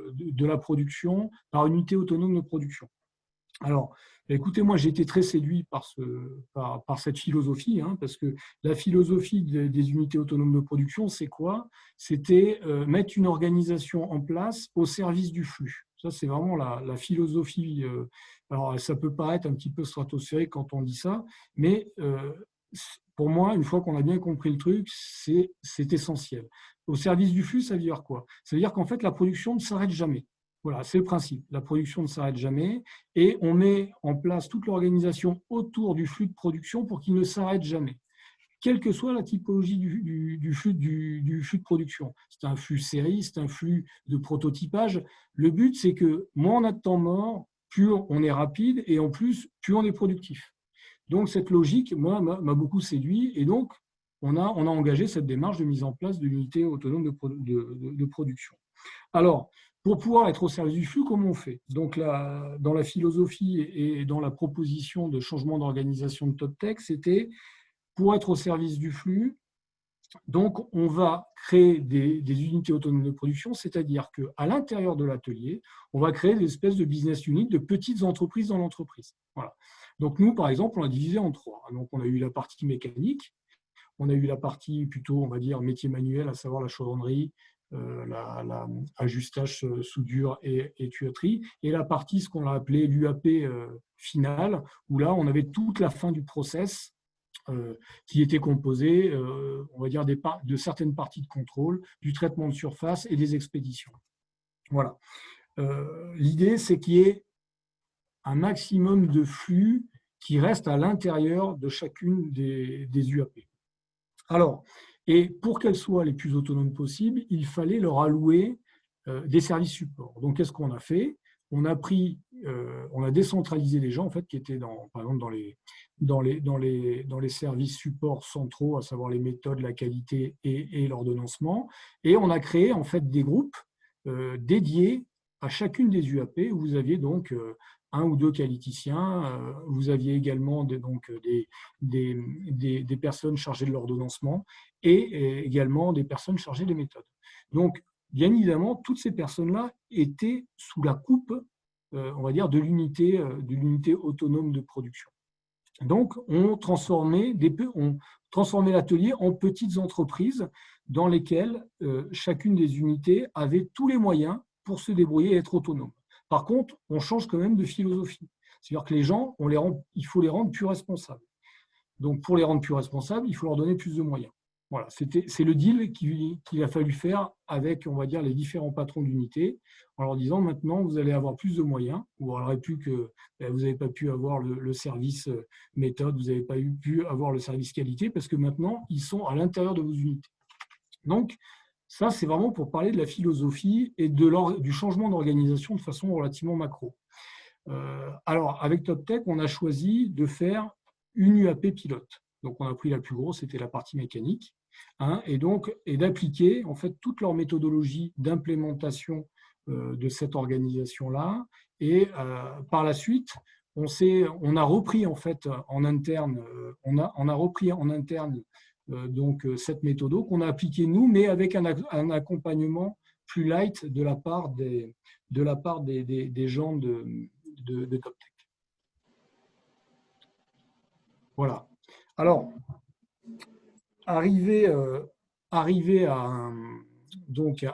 de la production par unité autonome de production. Alors, écoutez, moi, j'ai été très séduit par cette philosophie, parce que la philosophie des unités autonomes de production, c'est quoi? C'était mettre une organisation en place au service du flux. Ça, c'est vraiment la philosophie. Alors, ça peut paraître un petit peu stratosphérique quand on dit ça, mais pour moi, une fois qu'on a bien compris le truc, c'est essentiel. Au service du flux, ça veut dire quoi? Ça veut dire qu'en fait, la production ne s'arrête jamais. Voilà, c'est le principe. La production ne s'arrête jamais et on met en place toute l'organisation autour du flux de production pour qu'il ne s'arrête jamais, quelle que soit la typologie du flux de production. C'est un flux série, c'est un flux de prototypage. Le but, c'est que moins on a de temps mort, plus on est rapide et en plus, plus on est productif. Donc, cette logique, moi, m'a beaucoup séduit et donc, on a engagé cette démarche de mise en place de l'unité autonome de production. Alors, pour pouvoir être au service du flux, comment on fait? Donc, dans la philosophie et dans la proposition de changement d'organisation de TopTech, c'était pour être au service du flux, donc on va créer des unités autonomes de production, c'est-à-dire qu'à l'intérieur de l'atelier, on va créer des espèces de business units, de petites entreprises dans l'entreprise. Voilà. Donc nous, par exemple, on l'a divisé en trois. Donc on a eu la partie mécanique, on a eu la partie plutôt, on va dire, métier manuel, à savoir la chaudronnerie, l'ajustage soudure et tuyauterie, et la partie, ce qu'on a appelé l'UAP finale, où là, on avait toute la fin du process qui était composée, on va dire, de certaines parties de contrôle, du traitement de surface et des expéditions. Voilà. L'idée, c'est qu'il y ait un maximum de flux qui reste à l'intérieur de chacune des UAP. Alors, et pour qu'elles soient les plus autonomes possibles, il fallait leur allouer des services supports. Donc, qu'est-ce qu'on a fait? On a décentralisé les gens en fait, qui étaient par exemple dans les services supports centraux, à savoir les méthodes, la qualité et l'ordonnancement. Et on a créé en fait des groupes dédiés à chacune des UAP où vous aviez donc un ou deux qualiticiens, vous aviez également des personnes chargées de l'ordonnancement et également des personnes chargées des méthodes. Donc, bien évidemment, toutes ces personnes-là étaient sous la coupe, on va dire, de l'unité autonome de production. Donc, on transformait l'atelier en petites entreprises dans lesquelles chacune des unités avait tous les moyens pour se débrouiller et être autonome. Par contre, on change quand même de philosophie. C'est-à-dire que les gens, il faut les rendre plus responsables. Donc, pour les rendre plus responsables, il faut leur donner plus de moyens. Voilà, c'est le deal qu'il a fallu faire avec, on va dire, les différents patrons d'unité, en leur disant maintenant, vous allez avoir plus de moyens, ou alors vous n'avez pas pu avoir le service méthode, vous n'avez pas pu avoir le service qualité, parce que maintenant, ils sont à l'intérieur de vos unités. Donc, ça, c'est vraiment pour parler de la philosophie et du changement d'organisation de façon relativement macro. Alors, avec TopTech, on a choisi de faire une UAP pilote. Donc, on a pris la plus grosse, c'était la partie mécanique, et d'appliquer en fait toute leur méthodologie d'implémentation de cette organisation-là. Et par la suite, on a repris en fait en interne, donc cette méthode qu'on a appliquée nous, mais avec un accompagnement plus light de la part des gens de TopTech. Voilà. Alors, arriver à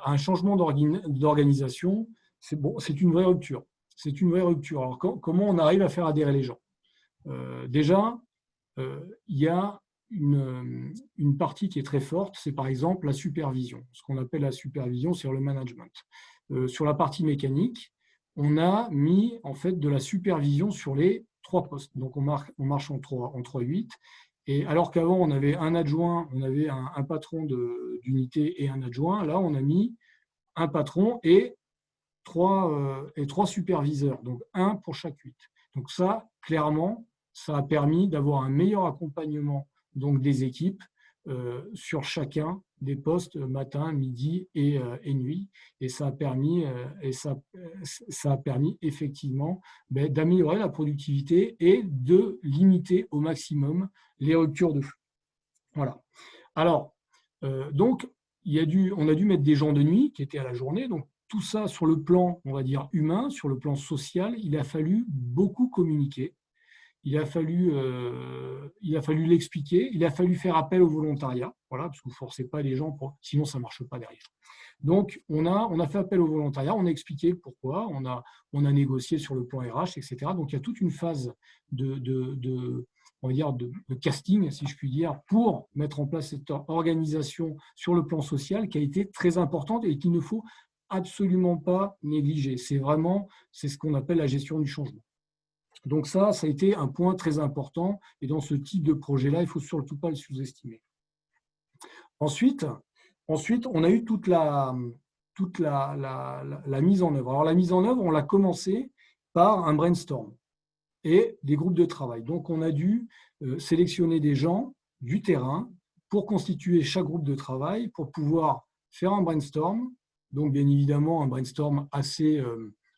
un changement d'organisation, c'est une vraie rupture. C'est une vraie rupture. Alors, comment on arrive à faire adhérer les gens? Déjà, il y a une partie qui est très forte, c'est par exemple la supervision. Ce qu'on appelle la supervision, c'est le management. Sur la partie mécanique, on a mis en fait de la supervision sur les 3 postes. Donc, on marche en 3-8. Et alors qu'avant, on avait un adjoint, on avait un patron d'unité et un adjoint, là, on a mis un patron et 3 superviseurs, donc un pour chaque 8. Donc ça, clairement, ça a permis d'avoir un meilleur accompagnement donc, des équipes sur chacun des postes matin, midi et nuit. Et ça a permis, effectivement d'améliorer la productivité et de limiter au maximum les ruptures de flux. Voilà. Alors, donc, on a dû mettre des gens de nuit qui étaient à la journée. Donc, tout ça sur le plan, on va dire, humain, sur le plan social, il a fallu beaucoup communiquer. Il a fallu l'expliquer, il a fallu faire appel au volontariat, voilà, parce que vous ne forcez pas les gens, sinon ça ne marche pas derrière. Donc, on a fait appel au volontariat, on a expliqué pourquoi, on a négocié sur le plan RH, etc. Donc, il y a toute une phase on va dire de casting, si je puis dire, pour mettre en place cette organisation sur le plan social qui a été très importante et qu'il ne faut absolument pas négliger. C'est ce qu'on appelle la gestion du changement. Donc ça a été un point très important et dans ce type de projet-là, il ne faut surtout pas le sous-estimer. Ensuite, on a eu toute la mise en œuvre. Alors la mise en œuvre, on l'a commencé par un brainstorm et des groupes de travail. Donc on a dû sélectionner des gens du terrain pour constituer chaque groupe de travail, pour pouvoir faire un brainstorm. Donc bien évidemment, un brainstorm assez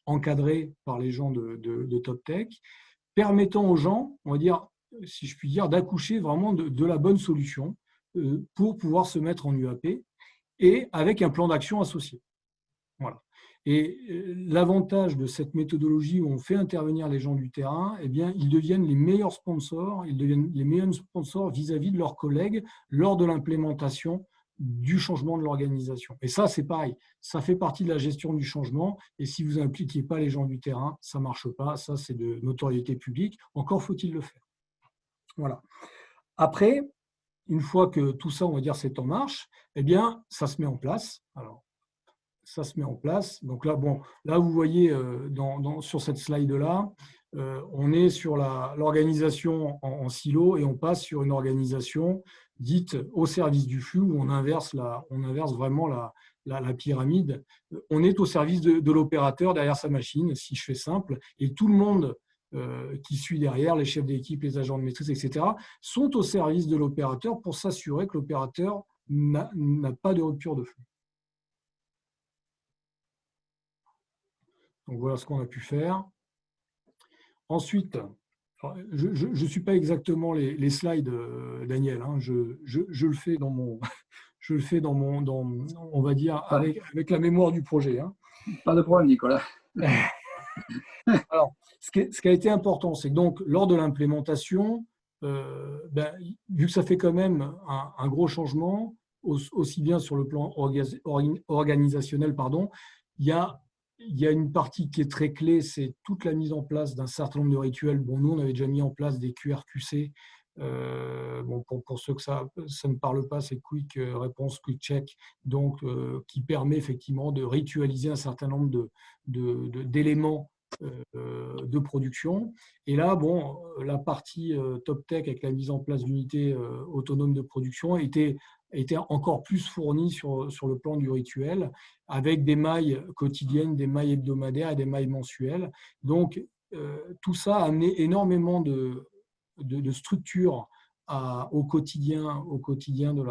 encadré par les gens de TopTech, permettant aux gens, on va dire, si je puis dire, d'accoucher vraiment de la bonne solution pour pouvoir se mettre en UAP et avec un plan d'action associé. Voilà. Et l'avantage de cette méthodologie où on fait intervenir les gens du terrain, eh bien, ils deviennent les meilleurs sponsors, vis-à-vis de leurs collègues lors de l'implémentation du changement de l'organisation. Et ça, c'est pareil, ça fait partie de la gestion du changement. Et si vous n'impliquez pas les gens du terrain, ça ne marche pas. Ça, c'est de notoriété publique. Encore faut-il le faire. Voilà. Après, une fois que tout ça, on va dire, c'est en marche, eh bien, ça se met en place. Alors, ça se met en place. Donc là, vous voyez sur cette slide-là, on est sur l'organisation en silo et on passe sur une organisation dite au service du flux où on inverse vraiment la pyramide. On est au service de l'opérateur derrière sa machine, si je fais simple, et tout le monde qui suit derrière, les chefs d'équipe, les agents de maîtrise, etc., sont au service de l'opérateur pour s'assurer que l'opérateur n'a pas de rupture de flux. Donc voilà ce qu'on a pu faire. Ensuite, je ne suis pas exactement les slides, Daniel. Hein, je le fais on va dire, avec la mémoire du projet. Hein. Pas de problème, Nicolas. Alors, ce qui a été important, c'est que donc, lors de l'implémentation, vu que ça fait quand même un gros changement, aussi bien sur le plan organisationnel, il y a une partie qui est très clé, c'est toute la mise en place d'un certain nombre de rituels. Bon, nous, on avait déjà mis en place des QRQC. Pour ceux que ça ne parle pas, c'est Quick Response, Quick Check, donc qui permet effectivement de ritualiser un certain nombre d'éléments de production. Et là, la partie TopTech avec la mise en place d'unités autonomes de production était encore plus fournie sur le plan du rituel, avec des mailles quotidiennes, des mailles hebdomadaires et des mailles mensuelles. Donc, tout ça a amené énormément de structure au quotidien de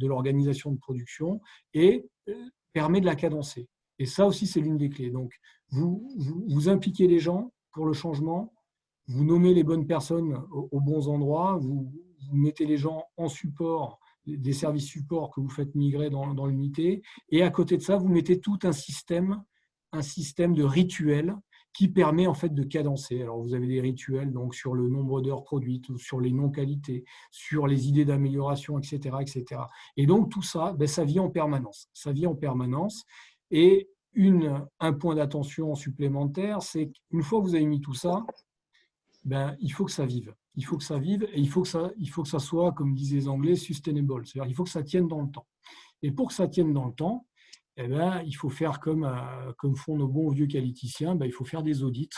l'organisation de production et permet de la cadencer. Et ça aussi, c'est l'une des clés. Donc, vous impliquez les gens pour le changement, vous nommez les bonnes personnes aux bons endroits, vous mettez les gens en support, des services supports que vous faites migrer dans l'unité, et à côté de ça, vous mettez tout un système de rituels qui permet en fait de cadencer. Alors, vous avez des rituels donc, sur le nombre d'heures produites, sur les non-qualités, sur les idées d'amélioration, etc., etc. Et donc, tout ça, ça vit en permanence. Ça vit en permanence. Et un point d'attention supplémentaire, c'est qu'une fois que vous avez mis tout ça, il faut que ça vive. Il faut que ça vive et il faut que ça soit, comme disaient les Anglais, sustainable. C'est-à-dire qu'il faut que ça tienne dans le temps. Et pour que ça tienne dans le temps, il faut faire comme font nos bons vieux qualiticiens, il faut faire des audits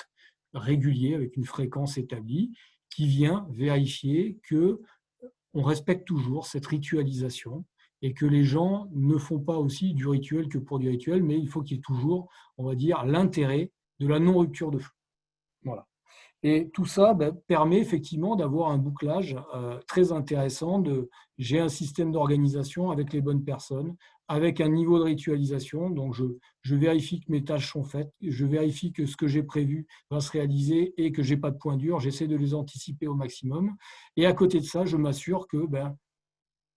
réguliers avec une fréquence établie qui vient vérifier qu'on respecte toujours cette ritualisation et que les gens ne font pas aussi du rituel que pour du rituel, mais il faut qu'il y ait toujours, on va dire, l'intérêt de la non-rupture de flux. Voilà. Et tout ça permet effectivement d'avoir un bouclage très intéressant de j'ai un système d'organisation avec les bonnes personnes, avec un niveau de ritualisation. Donc, je vérifie que mes tâches sont faites, je vérifie que ce que j'ai prévu va se réaliser et que je n'ai pas de points durs. J'essaie de les anticiper au maximum. Et à côté de ça, je m'assure que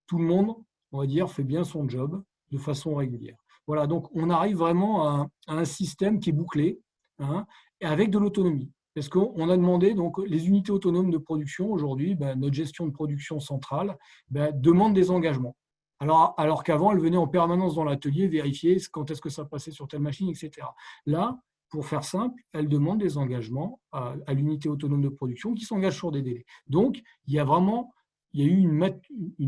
tout le monde, on va dire, fait bien son job de façon régulière. Voilà, donc on arrive vraiment à un système qui est bouclé, hein, et avec de l'autonomie. Parce qu'on a demandé, donc, les unités autonomes de production, aujourd'hui, notre gestion de production centrale demande des engagements. Alors qu'avant, elle venait en permanence dans l'atelier vérifier quand est-ce que ça passait sur telle machine, etc. Là, pour faire simple, elle demande des engagements à l'unité autonome de production qui s'engage sur des délais. Donc, il y a eu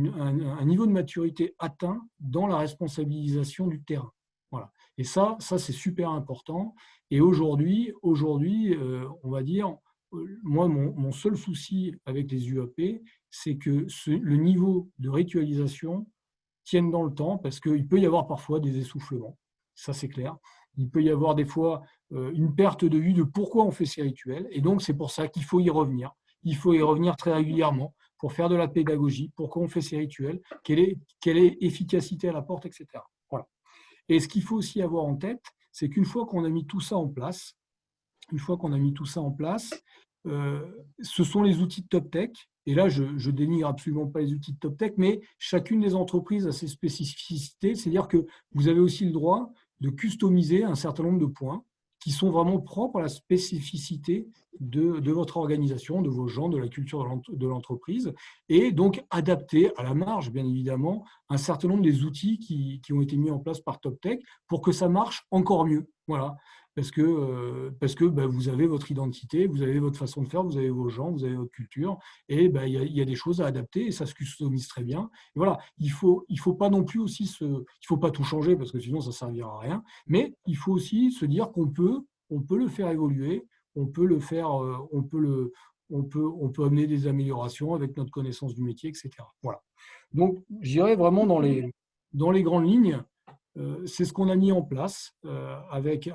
un niveau de maturité atteint dans la responsabilisation du terrain. Voilà. Et ça c'est super important. Et aujourd'hui, on va dire, moi, mon seul souci avec les UAP, c'est que le niveau de ritualisation tienne dans le temps, parce qu'il peut y avoir parfois des essoufflements. Ça, c'est clair. Il peut y avoir des fois une perte de vue de pourquoi on fait ces rituels. Et donc, c'est pour ça qu'il faut y revenir. Il faut y revenir très régulièrement pour faire de la pédagogie, pourquoi on fait ces rituels, quelle est efficacité à la porte, etc. Voilà. Et ce qu'il faut aussi avoir en tête, c'est qu'une fois qu'on a mis tout ça en place, ce sont les outils de TopTech. Et là, je dénigre absolument pas les outils de TopTech, mais chacune des entreprises a ses spécificités. C'est-à-dire que vous avez aussi le droit de customiser un certain nombre de points qui sont vraiment propres à la spécificité de votre organisation, de vos gens, de la culture de l'entreprise, et donc adapter à la marge, bien évidemment, un certain nombre des outils qui ont été mis en place par TopTech pour que ça marche encore mieux. Voilà. Parce que vous avez votre identité, vous avez votre façon de faire, vous avez vos gens, vous avez votre culture, et il y a des choses à adapter, et ça se customise très bien. Et voilà, il faut pas non plus aussi il faut pas tout changer, parce que sinon ça ne servira à rien, mais il faut aussi se dire qu'on peut le faire évoluer, on peut le faire, on peut amener des améliorations avec notre connaissance du métier, etc. Voilà. Donc, j'irai vraiment dans les grandes lignes. C'est ce qu'on a mis en place avec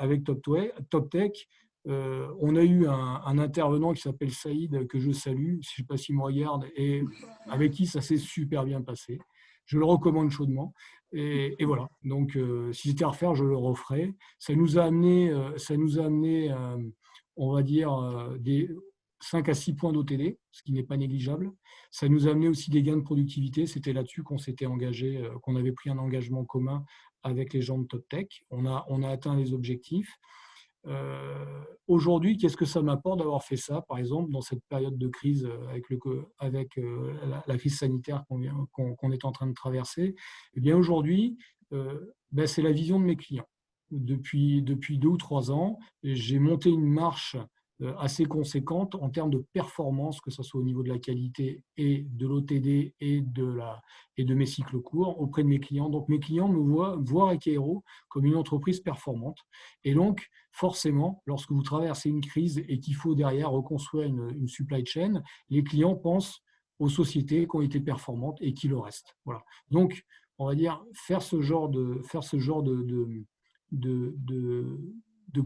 TopTech. On a eu un intervenant qui s'appelle Saïd, que je salue, je ne sais pas s'il me regarde, et avec qui ça s'est super bien passé. Je le recommande chaudement. Et voilà. Donc, si j'étais à refaire, je le referais. Ça nous a amené, on va dire, des 5 à 6 points d'OTD, ce qui n'est pas négligeable. Ça nous a amené aussi des gains de productivité. C'était là-dessus qu'on s'était engagé, qu'on avait pris un engagement commun avec les gens de TopTech. On a atteint les objectifs. Aujourd'hui, qu'est-ce que ça m'apporte d'avoir fait ça, par exemple, dans cette période de crise avec la crise sanitaire qu'on est en train de traverser? Eh bien, aujourd'hui, c'est la vision de mes clients. Depuis 2 ou 3 ans, j'ai monté une marche assez conséquente en termes de performance, que ce soit au niveau de la qualité et de l'OTD et de mes cycles courts auprès de mes clients. Donc, mes clients me voient Akaero comme une entreprise performante. Et donc, forcément, lorsque vous traversez une crise et qu'il faut derrière reconstruire une supply chain, les clients pensent aux sociétés qui ont été performantes et qui le restent. Voilà. Donc, on va dire, faire ce genre de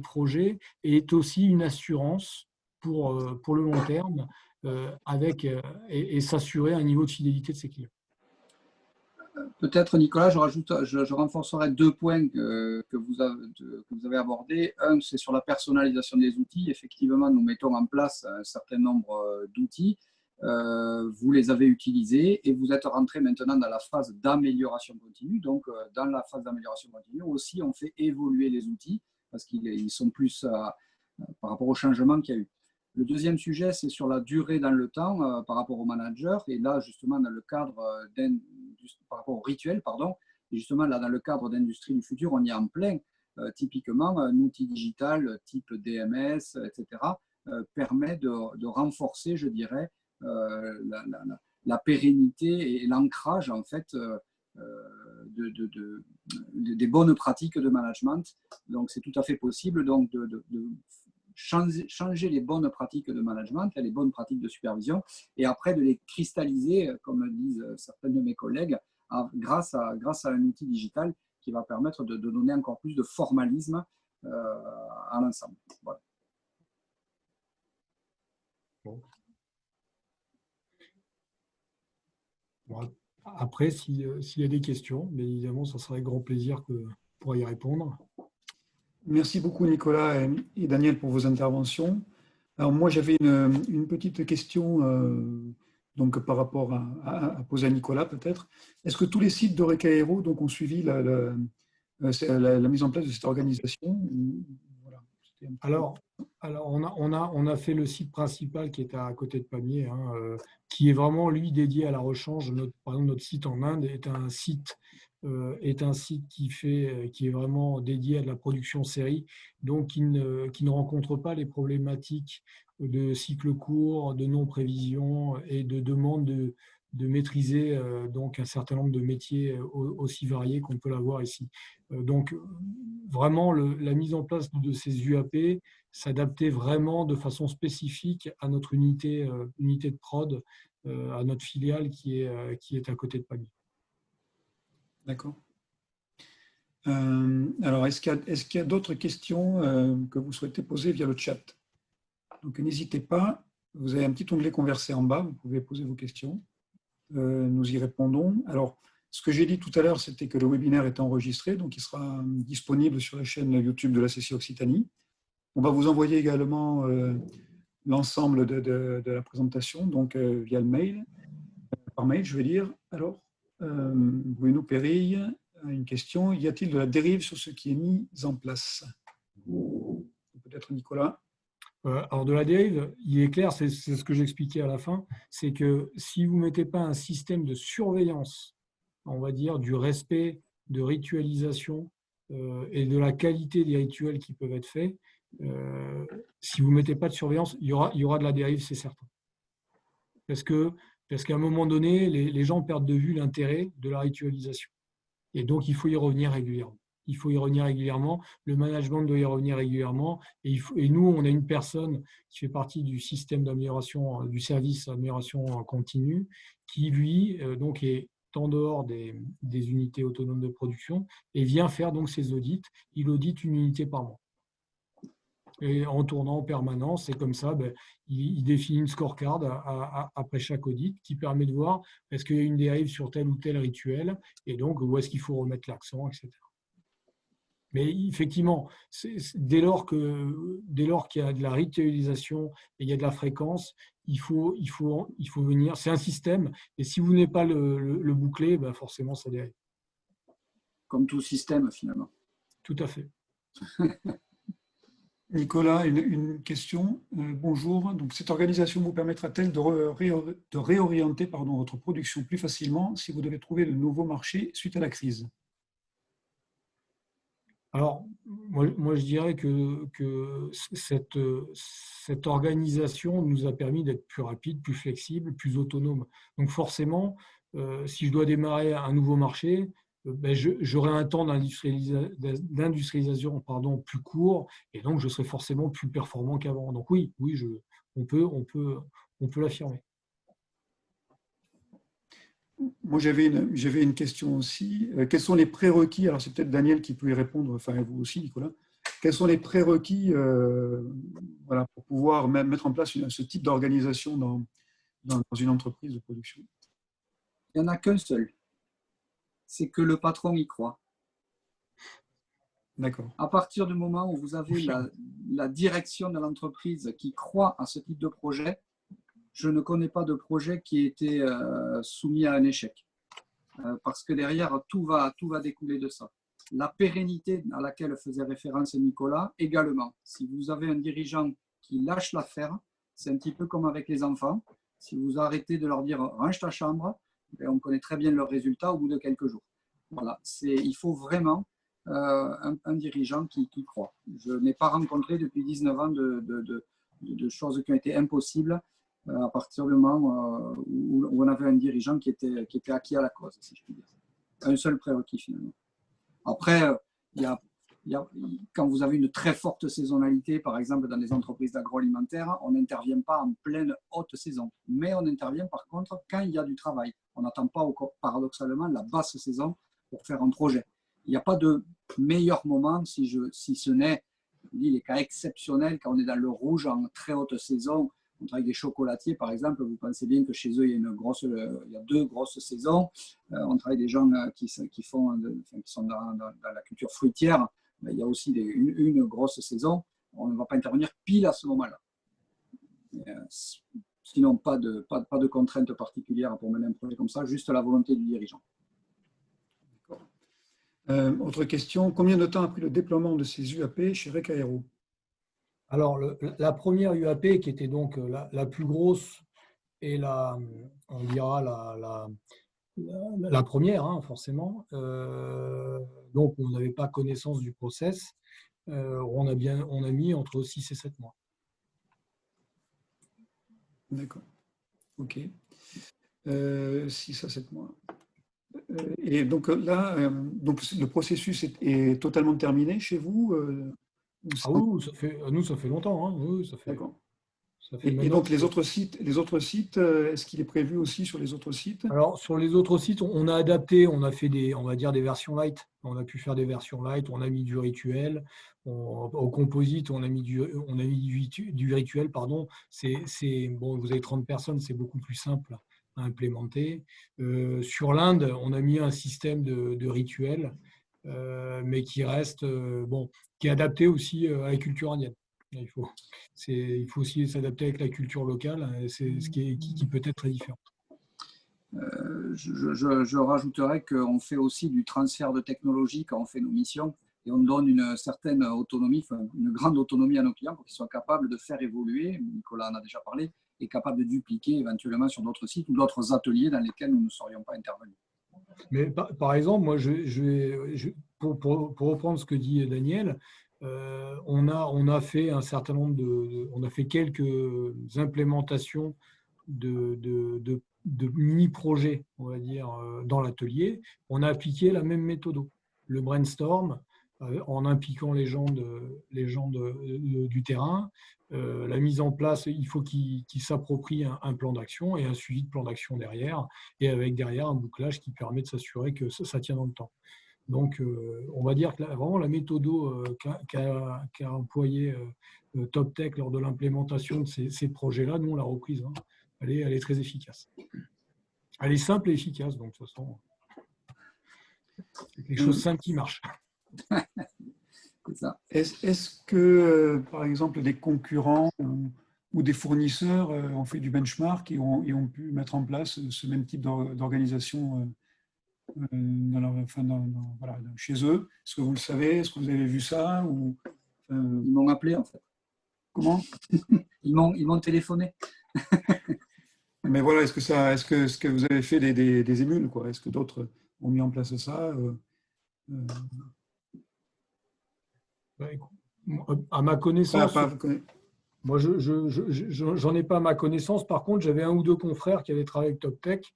projet est aussi une assurance pour le long terme et s'assurer un niveau de fidélité de ses clients. Peut-être, Nicolas, je renforcerai 2 points que vous avez abordés. Un, c'est sur la personnalisation des outils. Effectivement, nous mettons en place un certain nombre d'outils. Vous les avez utilisés et vous êtes rentré maintenant dans la phase d'amélioration continue. Donc, dans la phase d'amélioration continue aussi, on fait évoluer les outils parce qu'ils sont plus par rapport au changement qu'il y a eu. Le deuxième sujet, c'est sur la durée dans le temps par rapport au manager. Et là, justement, dans le cadre par rapport au rituel, pardon, et justement, là, dans le cadre d'industrie du futur, on y est en plein. Typiquement, un outil digital type DMS, etc., permet de renforcer, je dirais, la pérennité et l'ancrage, en fait, des bonnes pratiques de management. Donc, c'est tout à fait possible donc, de changer les bonnes pratiques de management, les bonnes pratiques de supervision, et après de les cristalliser, comme disent certains de mes collègues, grâce à un outil digital qui va permettre de donner encore plus de formalisme à l'ensemble. Voilà. Bon. Bon, après, s'il y a des questions, mais évidemment, ça serait avec grand plaisir que pour y répondre. Merci beaucoup Nicolas et Daniel pour vos interventions. Alors moi j'avais une petite question donc par rapport à poser à Nicolas peut-être. Est-ce que tous les sites d'Eureka Hero donc ont suivi la mise en place de cette organisation? Voilà, alors on a fait le site principal qui est à côté de Pamiers, hein, qui est vraiment lui dédié à la rechange. Par exemple, notre site en Inde est un site qui est vraiment dédié à de la production série, donc qui ne rencontre pas les problématiques de cycle court, de non-prévision et de demande de maîtriser donc un certain nombre de métiers aussi variés qu'on peut l'avoir ici. Donc vraiment la mise en place de ces UAP s'adaptait vraiment de façon spécifique à notre unité de prod, à notre filiale qui est à côté de Pamiers. D'accord. Alors, est-ce qu'il y a d'autres questions que vous souhaitez poser via le chat? Donc, n'hésitez pas. Vous avez un petit onglet converser en bas. Vous pouvez poser vos questions. Nous y répondons. Alors, ce que j'ai dit tout à l'heure, c'était que le webinaire est enregistré, donc il sera disponible sur la chaîne YouTube de la CCI Occitanie. On va vous envoyer également l'ensemble de la présentation, donc via le mail, par mail, je vais dire. Alors, Bruno Pérille a une question. Y a-t-il de la dérive sur ce qui est mis en place? Peut-être Nicolas. Alors de la dérive, il est clair, c'est ce que j'expliquais à la fin, c'est que si vous ne mettez pas un système de surveillance, on va dire, du respect, de ritualisation et de la qualité des rituels qui peuvent être faits, si vous ne mettez pas de surveillance, il y aura de la dérive, c'est certain. Parce qu'à un moment donné, les gens perdent de vue l'intérêt de la ritualisation. Et donc, il faut y revenir régulièrement. Il faut y revenir régulièrement. Le management doit y revenir régulièrement. Et nous, on a une personne qui fait partie du système d'amélioration, du service d'amélioration continue, qui, lui, donc est en dehors des unités autonomes de production et vient faire donc ses audits. Il audite une unité par mois. Et en tournant en permanence, et comme ça, il définit une scorecard après chaque audit qui permet de voir est-ce qu'il y a une dérive sur tel ou tel rituel, et donc où est-ce qu'il faut remettre l'accent, etc. Mais effectivement, dès lors qu'il y a de la ritualisation et il y a de la fréquence, il faut venir. C'est un système, et si vous n'avez pas le boucler, forcément, ça dérive. Comme tout système, finalement. Tout à fait. Nicolas, une question. Bonjour. Donc, cette organisation vous permettra-t-elle de réorienter votre production plus facilement si vous devez trouver de nouveaux marchés suite à la crise? Alors, moi, je dirais que cette organisation nous a permis d'être plus rapide, plus flexible, plus autonome. Donc, forcément, si je dois démarrer un nouveau marché, j'aurai un temps d'industrialisation plus court, et donc je serai forcément plus performant qu'avant. Donc oui, on peut l'affirmer. Moi, j'avais une question aussi. Quels sont les prérequis? Alors, c'est peut-être Daniel qui peut y répondre, enfin vous aussi, Nicolas. Quels sont les prérequis pour pouvoir même mettre en place ce type d'organisation dans une entreprise de production? Il n'y en a qu'un seul. C'est que le patron y croit. D'accord. À partir du moment où vous avez la direction de l'entreprise qui croit à ce type de projet, je ne connais pas de projet qui ait été soumis à un échec. Parce que derrière, tout va découler de ça. La pérennité à laquelle faisait référence Nicolas, également. Si vous avez un dirigeant qui lâche l'affaire, c'est un petit peu comme avec les enfants. Si vous arrêtez de leur dire « range ta chambre », on connaît très bien leur résultat au bout de quelques jours. Voilà, il faut vraiment un dirigeant qui croit. Je n'ai pas rencontré depuis 19 ans de choses qui ont été impossibles à partir du moment où on avait un dirigeant qui était acquis à la cause, si je puis dire. Un seul prérequis finalement. Après, quand vous avez une très forte saisonnalité, par exemple dans les entreprises d'agroalimentaire, on n'intervient pas en pleine haute saison, mais on intervient par contre quand il y a du travail. On n'attend pas paradoxalement la basse saison pour faire un projet. Il n'y a pas de meilleur moment si ce n'est les cas exceptionnels quand on est dans le rouge en très haute saison On travaille avec des chocolatiers, par exemple. Vous pensez bien que chez eux, il y a deux grosses saisons. On travaille avec des gens qui sont dans la culture fruitière. Il y a aussi une grosse saison. On ne va pas intervenir pile à ce moment-là. Sinon, pas de contraintes particulières pour mener un projet comme ça, juste la volonté du dirigeant. Autre question, combien de temps a pris le déploiement de ces UAP chez REC Aero? Alors, la première UAP, qui était donc la plus grosse et on dira la première, hein, forcément, donc on n'avait pas connaissance du process, on a mis entre 6 et 7 mois. D'accord. OK. 6 à 7 mois. Et donc là, donc le processus est totalement terminé chez vous Ah oui, ça fait longtemps. Hein. Oui, ça fait, d'accord. Ça fait Et donc les autres sites, est-ce qu'il est prévu aussi sur les autres sites? Alors sur les autres sites, on a adapté, on a fait on va dire des versions light. On a pu faire des versions light, on a mis du rituel. Au composite, on a mis du rituel, pardon. Bon, vous avez 30 personnes, c'est beaucoup plus simple à implémenter. Sur l'Inde, on a mis un système de rituel, mais qui reste, qui est adapté aussi à la culture indienne. Il faut aussi s'adapter avec la culture locale, c'est ce qui peut être très différent. Je rajouterais qu'on fait aussi du transfert de technologie quand on fait nos missions et on donne une certaine autonomie, une grande autonomie à nos clients pour qu'ils soient capables de faire évoluer, Nicolas en a déjà parlé, et capables de dupliquer éventuellement sur d'autres sites ou d'autres ateliers dans lesquels nous ne serions pas intervenus. Mais par exemple, moi, pour reprendre ce que dit Daniel, on a fait un certain nombre on a fait quelques implémentations de mini-projets, on va dire, dans l'atelier. On a appliqué la même méthode, le brainstorm, en impliquant les gens du terrain. La mise en place, il faut qu'ils s'approprient un plan d'action et un suivi de plan d'action derrière, et avec derrière un bouclage qui permet de s'assurer que ça tient dans le temps. Donc, on va dire que vraiment la méthode qu'a employé TopTech lors de l'implémentation de ces projets-là, nous, on l'a reprise. Hein. Elle est très efficace. Elle est simple et efficace, donc de toute façon, c'est quelque chose de simple qui marche. C'est ça. Est-ce que, par exemple, des concurrents ou des fournisseurs ont fait du benchmark et ont pu mettre en place ce même type d'organisation chez eux? Est-ce que vous le savez? Est-ce que vous avez vu ça Ils m'ont appelé, en fait. Comment? Ils m'ont téléphoné. Mais voilà, est-ce que vous avez fait des émules, quoi? Est-ce que d'autres ont mis en place ça? À ma connaissance, moi, j'en ai pas à ma connaissance. Par contre, j'avais un ou deux confrères qui avaient travaillé avec TopTech.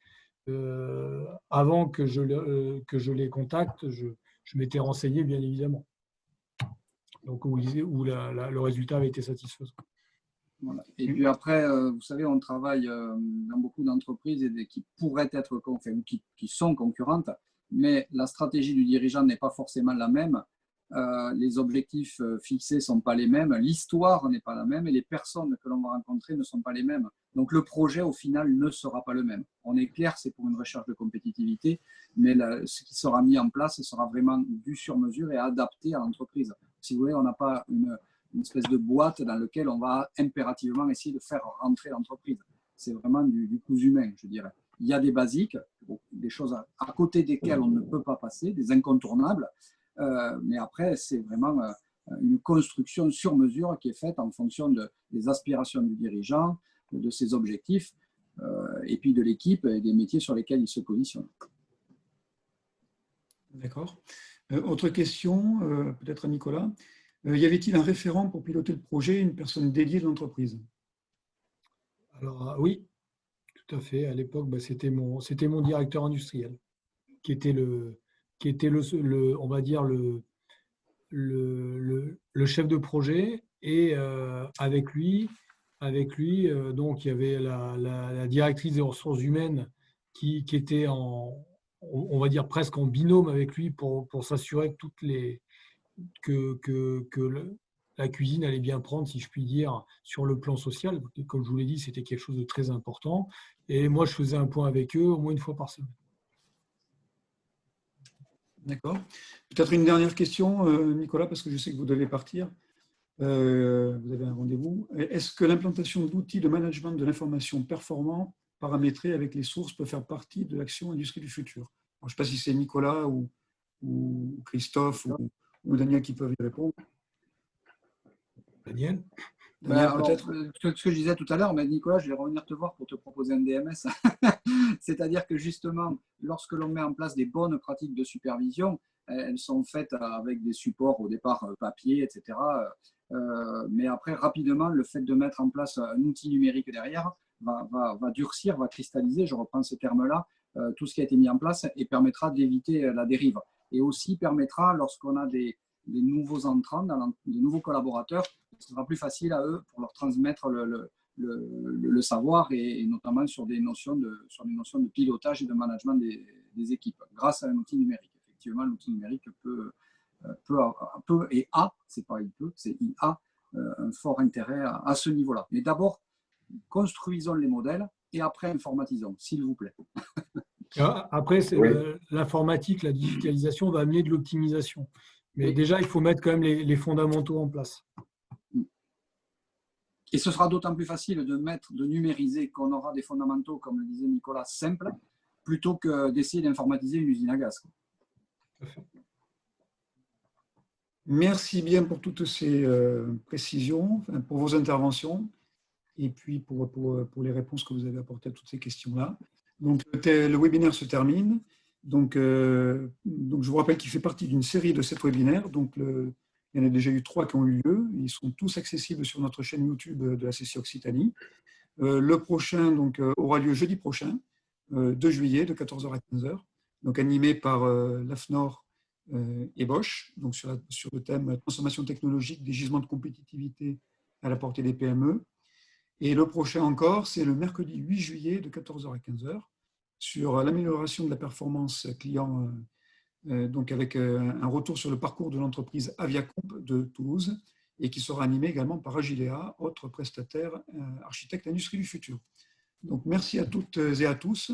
Avant que je les contacte, je m'étais renseigné, bien évidemment. Donc, où le résultat avait été satisfaisant. Voilà. Et puis après, vous savez, on travaille dans beaucoup d'entreprises qui pourraient être, qui sont concurrentes, mais la stratégie du dirigeant n'est pas forcément la même. Les objectifs fixés ne sont pas les mêmes, l'histoire n'est pas la même et les personnes que l'on va rencontrer ne sont pas les mêmes. Donc le projet au final ne sera pas le même. On est clair, c'est pour une recherche de compétitivité, mais ce qui sera mis en place sera vraiment du sur-mesure et adapté à l'entreprise. Si vous voulez, on n'a pas une espèce de boîte dans laquelle on va impérativement essayer de faire rentrer l'entreprise. C'est vraiment du cousu humain, je dirais. Il y a des basiques, des choses à côté desquelles on ne peut pas passer, des incontournables. Mais après, c'est vraiment une construction sur mesure qui est faite en fonction des aspirations du dirigeant, de ses objectifs, et puis de l'équipe et des métiers sur lesquels il se positionne. D'accord. Autre question, peut-être à Nicolas. Y avait-il un référent pour piloter le projet, une personne dédiée de l'entreprise? Alors oui, tout à fait. À l'époque, c'était mon directeur industriel qui était on va dire le chef de projet, et avec lui, donc il y avait la directrice des ressources humaines qui était on va dire presque en binôme avec lui pour s'assurer que la cuisine allait bien prendre, si je puis dire, sur le plan social. Comme je vous l'ai dit, c'était quelque chose de très important. Et moi, je faisais un point avec eux au moins une fois par semaine. D'accord. Peut-être une dernière question, Nicolas, parce que je sais que vous devez partir. Vous avez un rendez-vous. Est-ce que l'implantation d'outils de management de l'information performants, paramétrés avec les sources, peut faire partie de l'action industrie du futur? Alors, je ne sais pas si c'est Nicolas ou Christophe ou Daniel qui peuvent y répondre. Daniel? Daniel, peut-être. Ce que je disais tout à l'heure, mais Nicolas, je vais revenir te voir pour te proposer un DMS. C'est-à-dire que justement, lorsque l'on met en place des bonnes pratiques de supervision, elles sont faites avec des supports au départ papier, etc. Mais après, rapidement, le fait de mettre en place un outil numérique derrière va durcir, va cristalliser, je reprends ce terme-là, tout ce qui a été mis en place et permettra d'éviter la dérive. Et aussi permettra, lorsqu'on a des nouveaux entrants, des nouveaux collaborateurs, ce sera plus facile à eux pour leur transmettre le savoir et notamment sur des notions de pilotage et de management des équipes grâce à un outil numérique. Effectivement, l'outil numérique peut et a, c'est pas il peut, c'est il a un fort intérêt à ce niveau-là. Mais d'abord, construisons les modèles et après informatisons, s'il vous plaît. Après, Oui. l'informatique, la digitalisation va amener de l'optimisation. Mais Oui. déjà, il faut mettre quand même les fondamentaux en place. Et ce sera d'autant plus facile de numériser qu'on aura des fondamentaux, comme le disait Nicolas, simples, plutôt que d'essayer d'informatiser une usine à gaz. Merci bien pour toutes ces précisions, pour vos interventions et puis pour les réponses que vous avez apportées à toutes ces questions-là. Donc, le webinaire se termine. Donc, je vous rappelle qu'il fait partie d'une série de 7 webinaires. Donc, il y en a déjà eu 3 qui ont eu lieu. Ils sont tous accessibles sur notre chaîne YouTube de la CCI Occitanie. Le prochain aura lieu jeudi prochain, 2 juillet, de 14h à 15h, donc animé par l'AFNOR et Bosch, donc sur le thème transformation technologique des gisements de compétitivité à la portée des PME. Et le prochain encore, c'est le mercredi 8 juillet de 14h à 15h sur l'amélioration de la performance client, donc avec un retour sur le parcours de l'entreprise Aviacomp de Toulouse et qui sera animé également par Agilea, autre prestataire architecte industrie du futur. Donc merci à toutes et à tous.